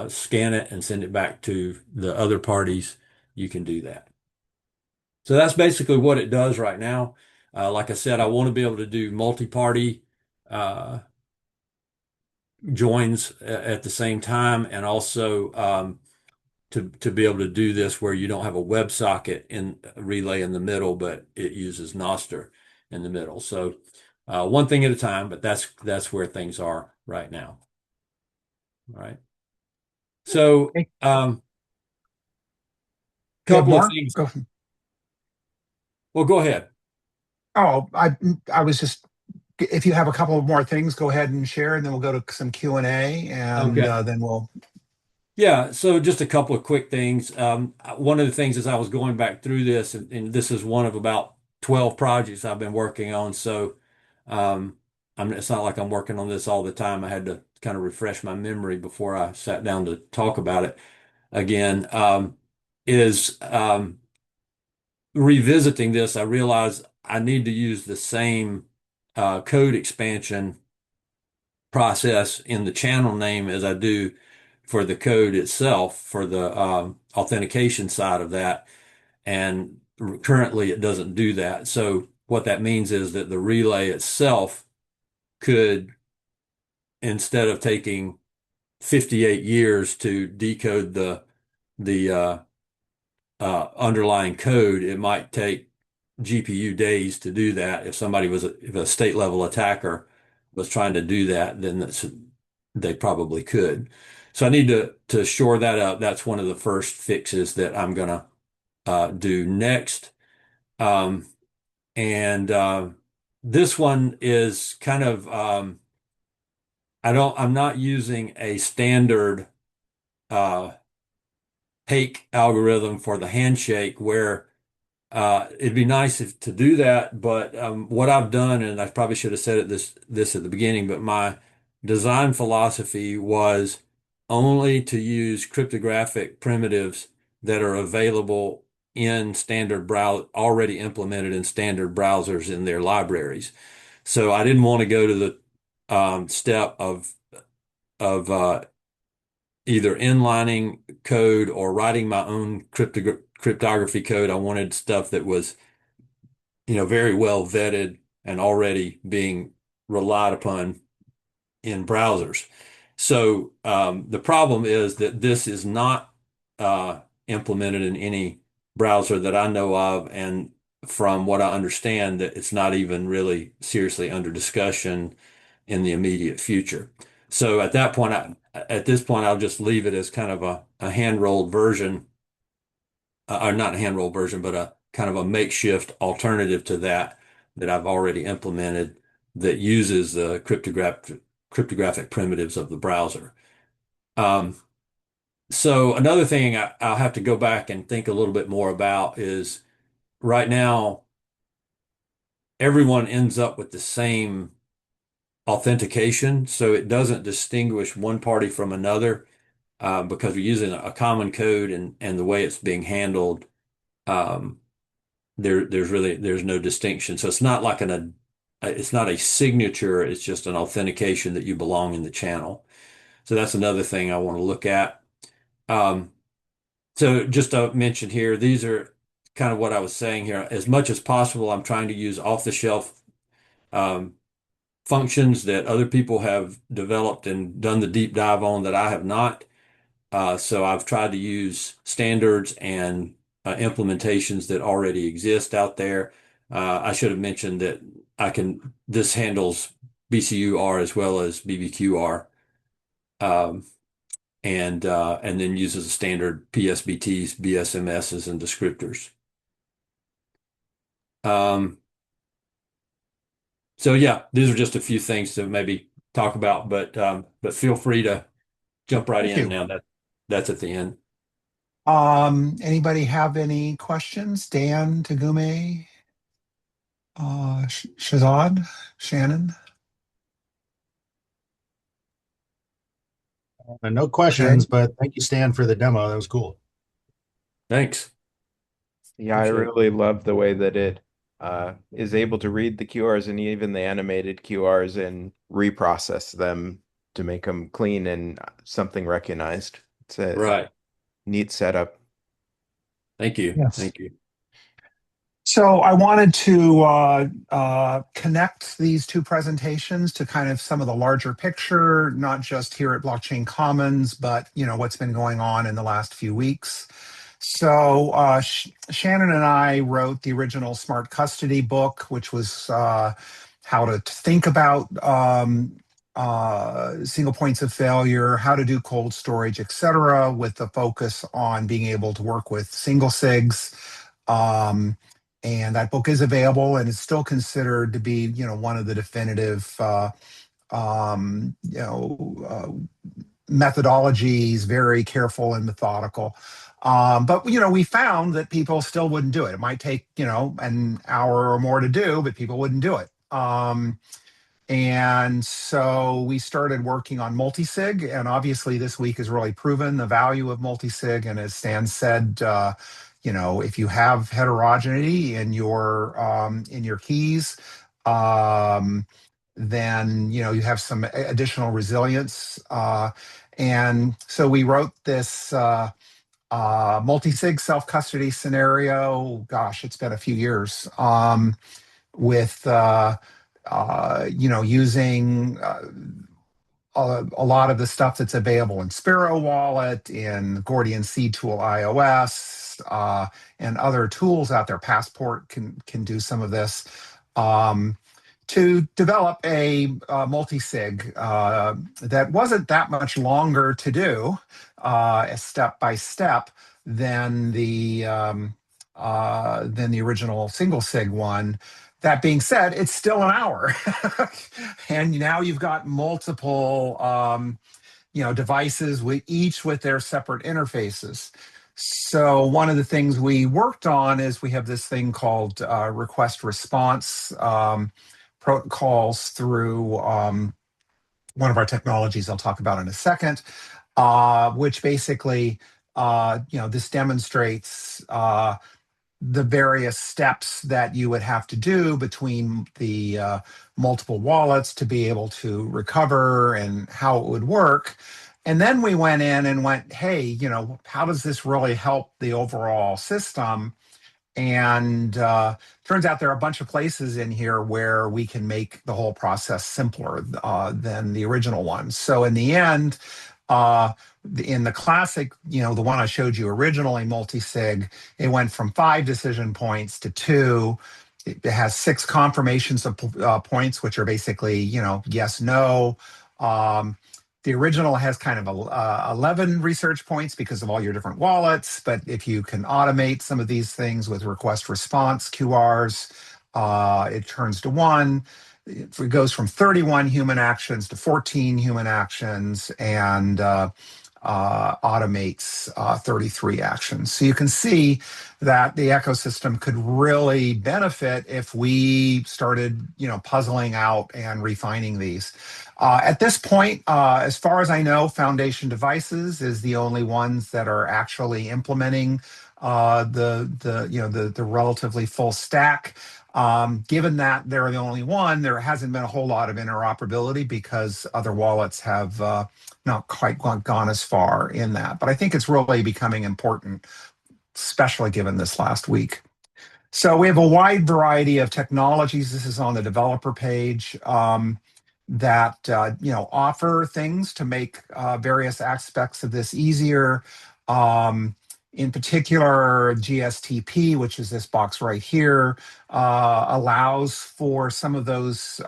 scan it and send it back to the other parties, you can do that. So that's basically what it does right now. Like I said, I want to be able to do multi-party joins at the same time, and also to be able to do this where you don't have a WebSocket in relay in the middle, but it uses Noster in the middle. So one thing at a time, but that's where things are right now. All right. So couple of things. Well, go ahead. Oh, I was just, if you have a couple of more things, go ahead and share, and then we'll go to some Q&A, and Okay. then we'll. Yeah, so just a couple of quick things. One of the things as I was going back through this, and this is one of about 12 projects I've been working on. So it's not like I'm working on this all the time. I had to kind of refresh my memory before I sat down to talk about it again. Is revisiting this, I realized I need to use the same code expansion process in the channel name as I do for the code itself, for the authentication side of that. And currently it doesn't do that. So what that means is that the relay itself could, instead of taking 58 years to decode the underlying code, it might take GPU days to do that. If a state level attacker was trying to do that, then they probably could. So I need to shore that up. That's one of the first fixes that I'm gonna do next. Um, and this one is kind of I'm not using a standard uh, Hake algorithm for the handshake where it'd be nice to do that, but what I've done, and I probably should have said this at the beginning, but my design philosophy was only to use cryptographic primitives that are available in standard browser, already implemented in standard browsers in their libraries. So I didn't want to go to the step of either inlining code or writing my own cryptography code. I wanted stuff that was, very well vetted and already being relied upon in browsers. So the problem is that this is not implemented in any browser that I know of, and from what I understand, that it's not even really seriously under discussion in the immediate future. So at this point, I'll just leave it as kind of a hand-rolled version, or not a hand-rolled version, but a kind of a makeshift alternative to that I've already implemented that uses the cryptographic primitives of the browser. So another thing I'll have to go back and think a little bit more about is right now, everyone ends up with the same authentication, so it doesn't distinguish one party from another because we're using a common code and the way it's being handled. Um, there's no distinction. So it's not like it's not a signature. It's just an authentication that you belong in the channel. So that's another thing I want to look at. Um, so just to mention here, these are kind of what I was saying here. As much as possible, I'm trying to use off-the-shelf um, functions that other people have developed and done the deep dive on that I have not. So I've tried to use standards and implementations that already exist out there. I should have mentioned that this handles BCUR as well as BBQR, um, and then uses a standard PSBTs, BSMSs, and descriptors. So yeah, these are just a few things to maybe talk about, but feel free to jump right Thank in you. now. That's at the end. Anybody have any questions? Dan, Tagume, Shazad, Shannon, No Jay? questions, but thank you, Stan, for the demo. That was cool. Thanks. Yeah, I Appreciate it. really love the way that it is able to read the QRs and even the animated QRs and reprocess them to make them clean and something recognized. It's a Right. neat setup. Thank you. Yes. Thank you. So I wanted to connect these two presentations to kind of some of the larger picture, not just here at Blockchain Commons, but what's been going on in the last few weeks. So Shannon and I wrote the original Smart Custody book, which was how to think about single points of failure, how to do cold storage, etc., with the focus on being able to work with single SIGs. And that book is available and is still considered to be, one of the definitive, methodologies, very careful and methodical. But we found that people still wouldn't do it. It might take an hour or more to do, but people wouldn't do it. And so we started working on multisig, and obviously this week has really proven the value of multisig. And as Stan said, if you have heterogeneity in your keys, then you have some additional resilience. And so we wrote this multi-sig self-custody scenario. Gosh, it's been a few years, with using a lot of the stuff that's available in Sparrow Wallet, in Gordian C Tool iOS, and other tools out there. Passport can do some of this, to develop a multi-sig that wasn't that much longer to do, step by step, than the original single sig one. That being said, it's still an hour. And now you've got multiple devices with their separate interfaces. So one of the things we worked on is we have this thing called request response protocols through one of our technologies I'll talk about in a second, which basically this demonstrates the various steps that you would have to do between the multiple wallets to be able to recover and how it would work. And then we went in and went, hey, how does this really help the overall system? And turns out there are a bunch of places in here where we can make the whole process simpler than the original one. So in the end, in the classic, the one I showed you originally, multi-sig, it went from 5 decision points to 2. It has 6 confirmations of points, which are basically, yes, no. The original has kind of 11 research points because of all your different wallets. But if you can automate some of these things with request response QRs, it turns to 1. It goes from 31 human actions to 14 human actions, and automates 33 actions. So you can see that the ecosystem could really benefit if we started, puzzling out and refining these. At this point, as far as I know, Foundation Devices is the only ones that are actually implementing the relatively full stack. Given that they're the only one, there hasn't been a whole lot of interoperability because other wallets have not quite gone as far in that. But I think it's really becoming important, especially given this last week. So we have a wide variety of technologies. This is on the developer page, that offer things to make various aspects of this easier. In particular, GSTP, which is this box right here, allows for some of those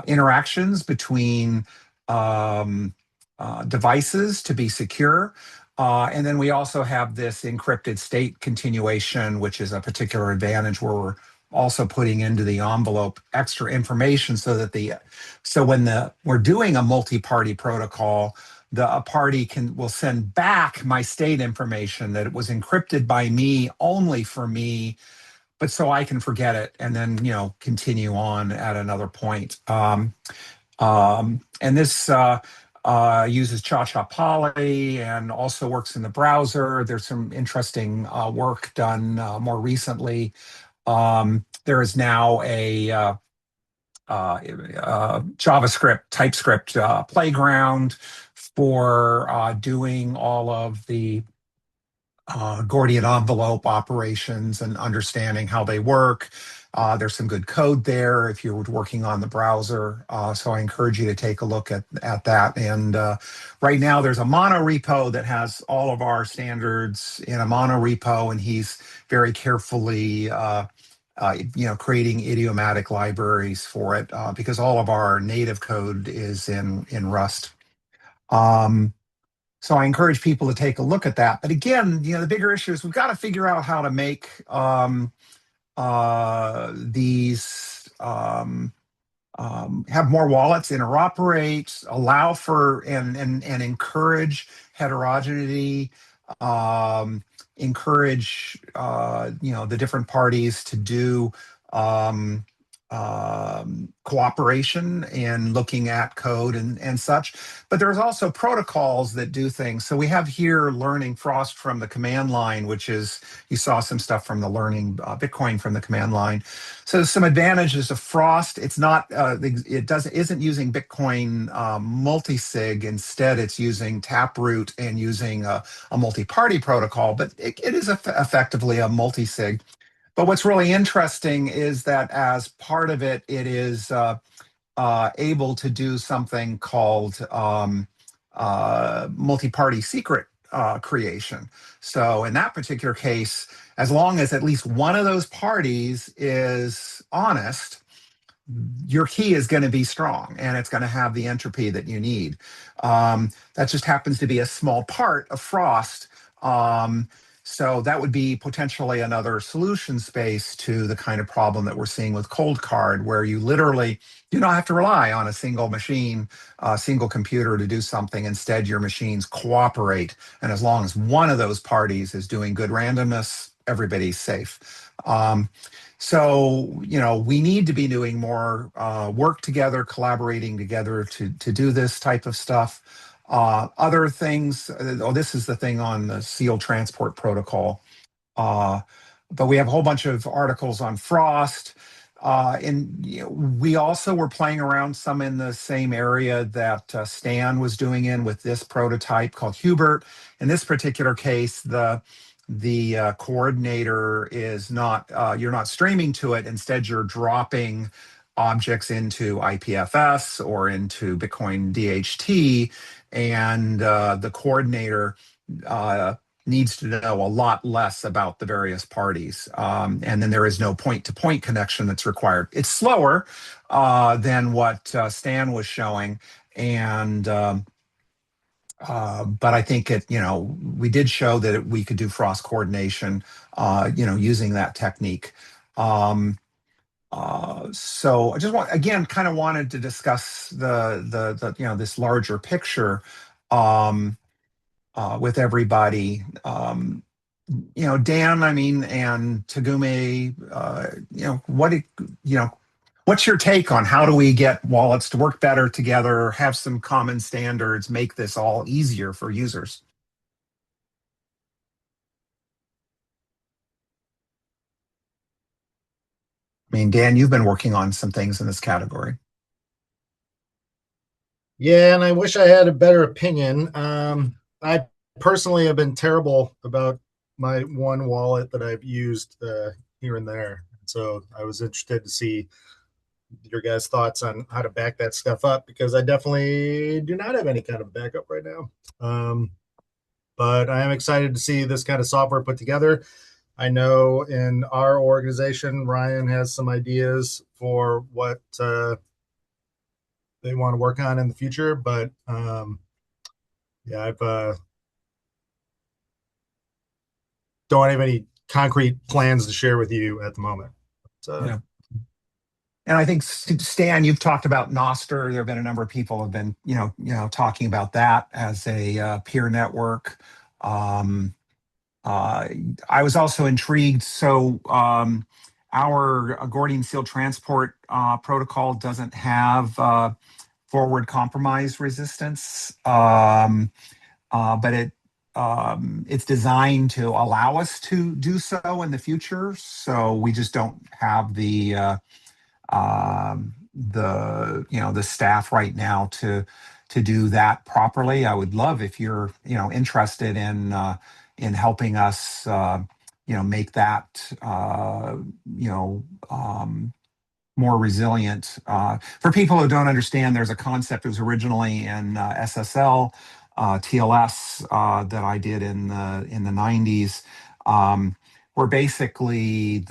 interactions between devices to be secure. And then we also have this encrypted state continuation, which is a particular advantage where we're also putting into the envelope extra information so that when we're doing a multi-party protocol, a party will send back my state information that it was encrypted by me only for me, but so I can forget it and then continue on at another point. And this uses Cha-Cha Poly and also works in the browser. There's some interesting work done more recently. There is now a JavaScript, TypeScript playground for doing all of the Gordian envelope operations and understanding how they work. There's some good code there if you're working on the browser. So I encourage you to take a look at that. And right now there's a mono repo that has all of our standards in a mono repo, and he's very carefully creating idiomatic libraries for it because all of our native code is in Rust. So I encourage people to take a look at that. But again, the bigger issue is we've got to figure out how to make these have more wallets interoperate, allow for and encourage heterogeneity, encourage the different parties to do cooperation in looking at code and such. But there's also protocols that do things. So we have here learning Frost from the command line, which is, you saw some stuff from the learning Bitcoin from the command line. So some advantages of Frost. It's not, isn't using Bitcoin multisig. Instead, it's using Taproot and using a multi-party protocol, but it is effectively a multisig. But what's really interesting is that as part of it, it is able to do something called multi-party secret creation. So in that particular case, as long as at least one of those parties is honest, your key is going to be strong and it's going to have the entropy that you need. That just happens to be a small part of Frost. So that would be potentially another solution space to the kind of problem that we're seeing with Cold Card, where you literally do not have to rely on a single machine, a single computer to do something. Instead, your machines cooperate. And as long as one of those parties is doing good randomness, everybody's safe. So, we need to be doing more work together, collaborating together to do this type of stuff. Other things, this is the thing on the SEAL transport protocol. But we have a whole bunch of articles on Frost. And we also were playing around some in the same area that Stan was doing in with this prototype called Hubert. In this particular case, the coordinator is not, you're not streaming to it. Instead, you're dropping objects into IPFS or into Bitcoin DHT, and the coordinator needs to know a lot less about the various parties. And then there is no point-to-point connection that's required. It's slower than what Stan was showing. And but I think we did show that we could do Frost coordination, using that technique. So I just kind of wanted to discuss the this larger picture with everybody. Dan, and Tagume, what's your take on how do we get wallets to work better together, have some common standards, make this all easier for users? Dan, you've been working on some things in this category. Yeah, and I wish I had a better opinion. I personally have been terrible about my one wallet that I've used here and there. So I was interested to see your guys' thoughts on how to back that stuff up, because I definitely do not have any kind of backup right now. But I am excited to see this kind of software put together. I know in our organization, Ryan has some ideas for what they want to work on in the future, but I've don't have any concrete plans to share with you at the moment. So. Yeah. And I think, Stan, you've talked about Noster. There have been a number of people who have been, talking about that as a peer network. I was also intrigued. So our Gordian sealed transport protocol doesn't have forward compromise resistance, but it's designed to allow us to do so in the future. So we just don't have the staff right now to do that properly. I would love if you're interested in helping us make that more resilient. For people who don't understand, there's a concept that was originally in SSL, TLS that I did in the 90s, where basically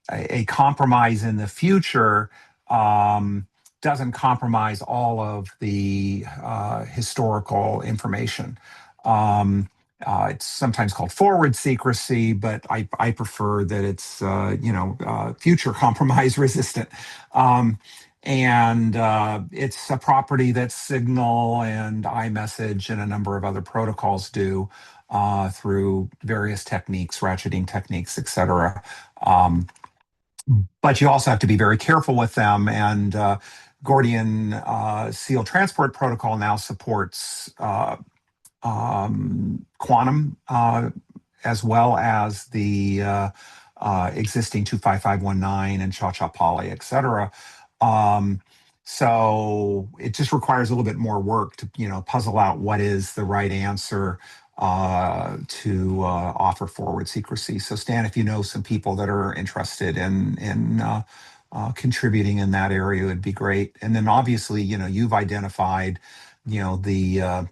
a compromise in the future doesn't compromise all of the historical information. It's sometimes called forward secrecy, but I prefer that it's future compromise resistant. And it's a property that Signal and iMessage and a number of other protocols do through various techniques, ratcheting techniques, etc. but you also have to be very careful with them. And Gordian seal transport protocol now supports quantum as well as the existing 25519 and Cha-Cha Poly, et cetera. So it just requires a little bit more work to, puzzle out what is the right answer to offer forward secrecy. So Stan, if you know some people that are interested in contributing in that area, it would be great. And then obviously, you've identified, the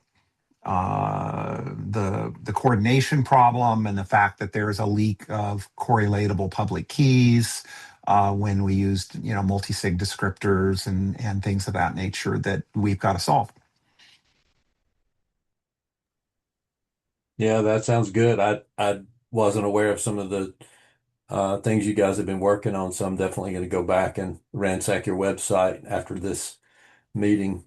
coordination problem and the fact that there is a leak of correlatable public keys when we used multi-sig descriptors and things of that nature that we've got to solve. Yeah, that sounds good. I wasn't aware of some of the things you guys have been working on, so I'm definitely going to go back and ransack your website after this meeting.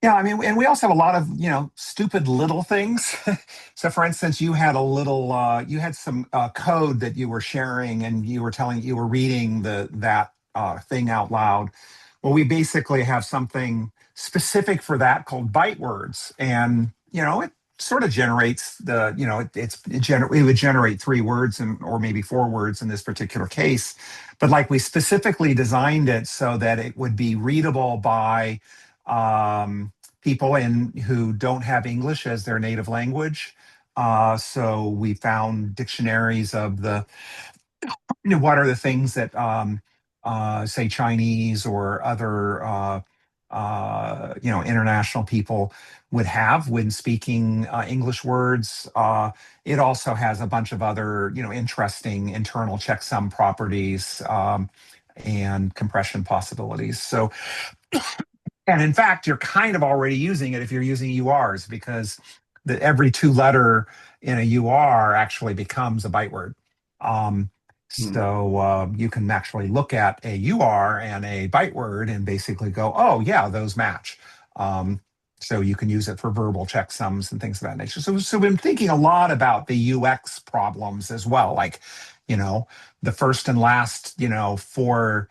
Yeah, I mean, and we also have a lot of, stupid little things. So for instance, you had some code that you were sharing and you were reading that thing out loud. Well, we basically have something specific for that called byte words. And, it sort of generates it would generate 3 words or maybe 4 words in this particular case. But like we specifically designed it so that it would be readable by, people who don't have English as their native language. So we found dictionaries of what are the things that, say, Chinese or other, international people would have when speaking English words. It also has a bunch of other, interesting internal checksum properties and compression possibilities. So, and in fact, you're kind of already using it if you're using URs, because every 2 letter in a UR actually becomes a byte word. So you can actually look at a UR and a byte word and basically go, oh, yeah, those match. So you can use it for verbal checksums and things of that nature. So we've been thinking a lot about the UX problems as well, like, the first and last, 4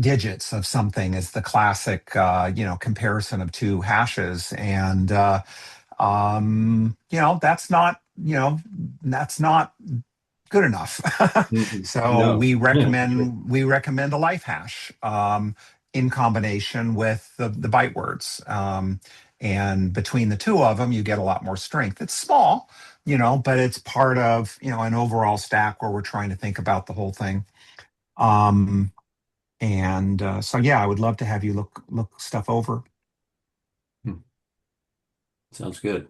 digits of something is the classic, comparison of 2 hashes. And, that's not good enough. So No. we recommend a life hash in combination with the byte words. And between the 2 of them, you get a lot more strength. It's small, but it's part of, an overall stack where we're trying to think about the whole thing. And so, yeah, I would love to have you look stuff over. Sounds good.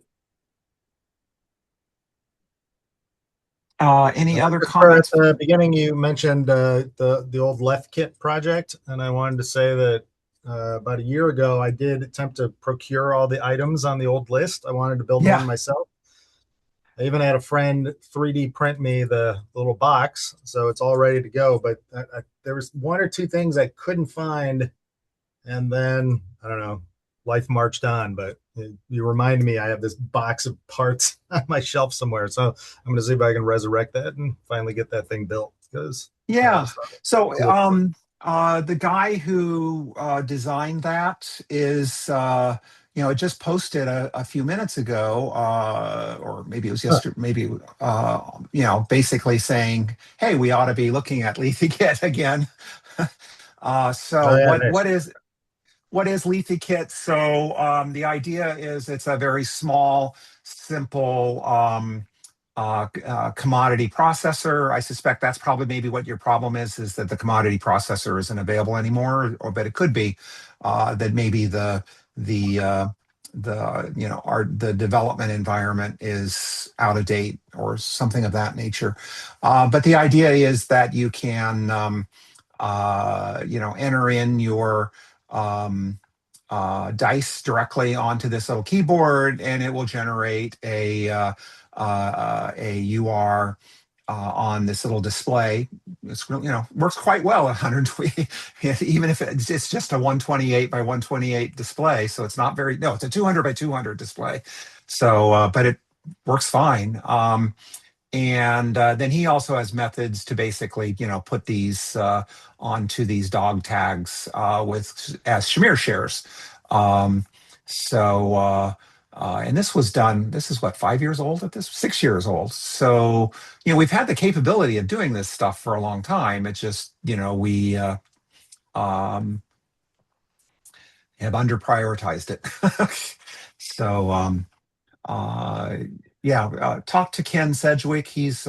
Any other At comments? the beginning, you mentioned the old left kit project, and I wanted to say that about a year ago, I did attempt to procure all the items on the old list. I wanted to build Yeah. one myself. I even had a friend 3D print me the little box, so it's all ready to go. But there was 1 or 2 things I couldn't find, and then I don't know, life marched on. But you remind me, I have this box of parts on my shelf somewhere, so I'm going to see if I can resurrect that and finally get that thing built. Because Yeah. So cool. the guy who designed that is, it just posted a few minutes ago, or maybe it was yesterday, maybe, basically saying, hey, we ought to be looking at LeafyKit again. So what is LeafyKit? So the idea is it's a very small, simple commodity processor. I suspect that's probably maybe what your problem is that the commodity processor isn't available anymore, but it could be that maybe the the development environment is out of date or something of that nature. But the idea is that you can enter in your dice directly onto this little keyboard, and it will generate a UR on this little display. It's really, works quite well at 120, even if it's just a 128 by 128 display. So it's not very, no, it's a 200 by 200 display. So, but it works fine. And then he also has methods to basically, put these onto these dog tags with as Shamir shares. Um, and this was done. This is what, 5 years old at this, 6 years old. So we've had the capability of doing this stuff for a long time. It's just we um, have under prioritized it. so. Uh, yeah, talk to Ken Sedgwick. His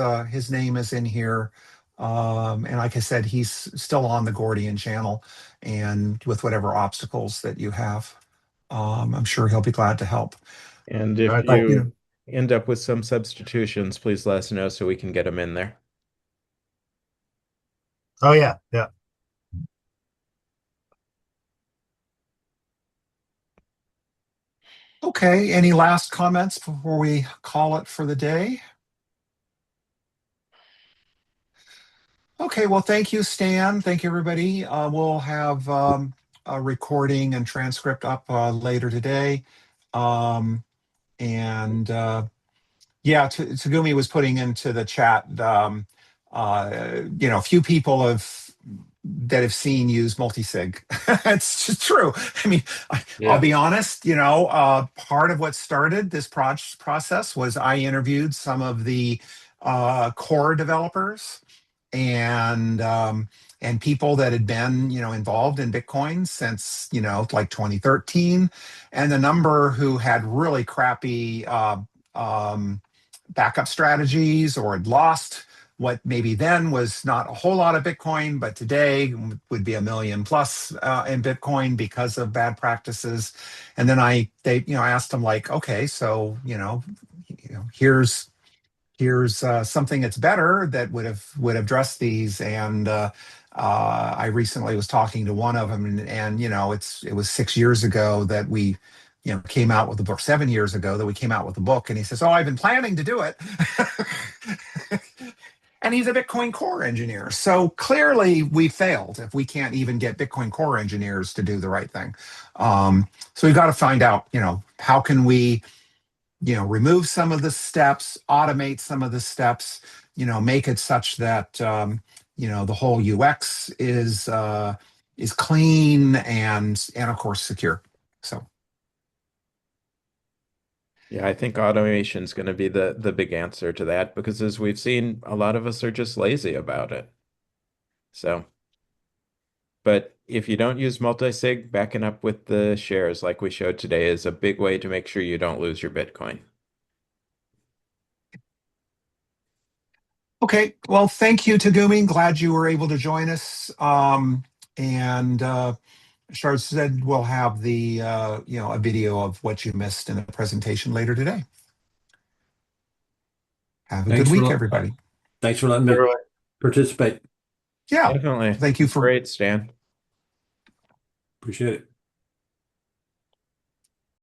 name is in here. And like I said, he's still on the Gordian channel, and with whatever obstacles that you have, I'm sure he'll be glad to help. And All if right, you end up with some substitutions, please let us know so we can get them in there. oh yeah, yeah. Okay, any last comments before we call it for the day? Okay, well, thank you, Stan. Thank you, everybody. We'll have a recording and transcript up later today. And yeah, Tsugumi was putting into the chat, few people that have seen use multisig. It's just true. I mean, I'll be honest, part of what started this process was I interviewed some of the core developers and people that had been involved in Bitcoin since like 2013, and the number who had really crappy um, backup strategies or had lost what maybe then was not a whole lot of Bitcoin, but today would be 1 million plus in Bitcoin because of bad practices. And then I asked them, like, okay, so here's something that's better that would address these. And I recently was talking to one of them, and it was 6 years ago that we came out with the book, 7 years ago that we came out with the book. And he says, oh, I've been planning to do it. And he's a Bitcoin core engineer. So clearly we failed if we can't even get Bitcoin core engineers to do the right thing. So we've got to find out, how can we remove some of the steps, automate some of the steps, make it such that the whole UX is clean and of course secure. So Yeah, I think automation is going to be the big answer to that, because as we've seen, a lot of us are just lazy about it. So, but if you don't use multisig, backing up with the shares like we showed today is a big way to make sure you don't lose your Bitcoin. okay, well, thank you, Tagumi. Glad you were able to join us. And Shard said we'll have the a video of what you missed in the presentation later today. Have a good week, everybody. Thanks for letting me participate. Yeah, Definitely. thank you for Great, Stan. Appreciate it.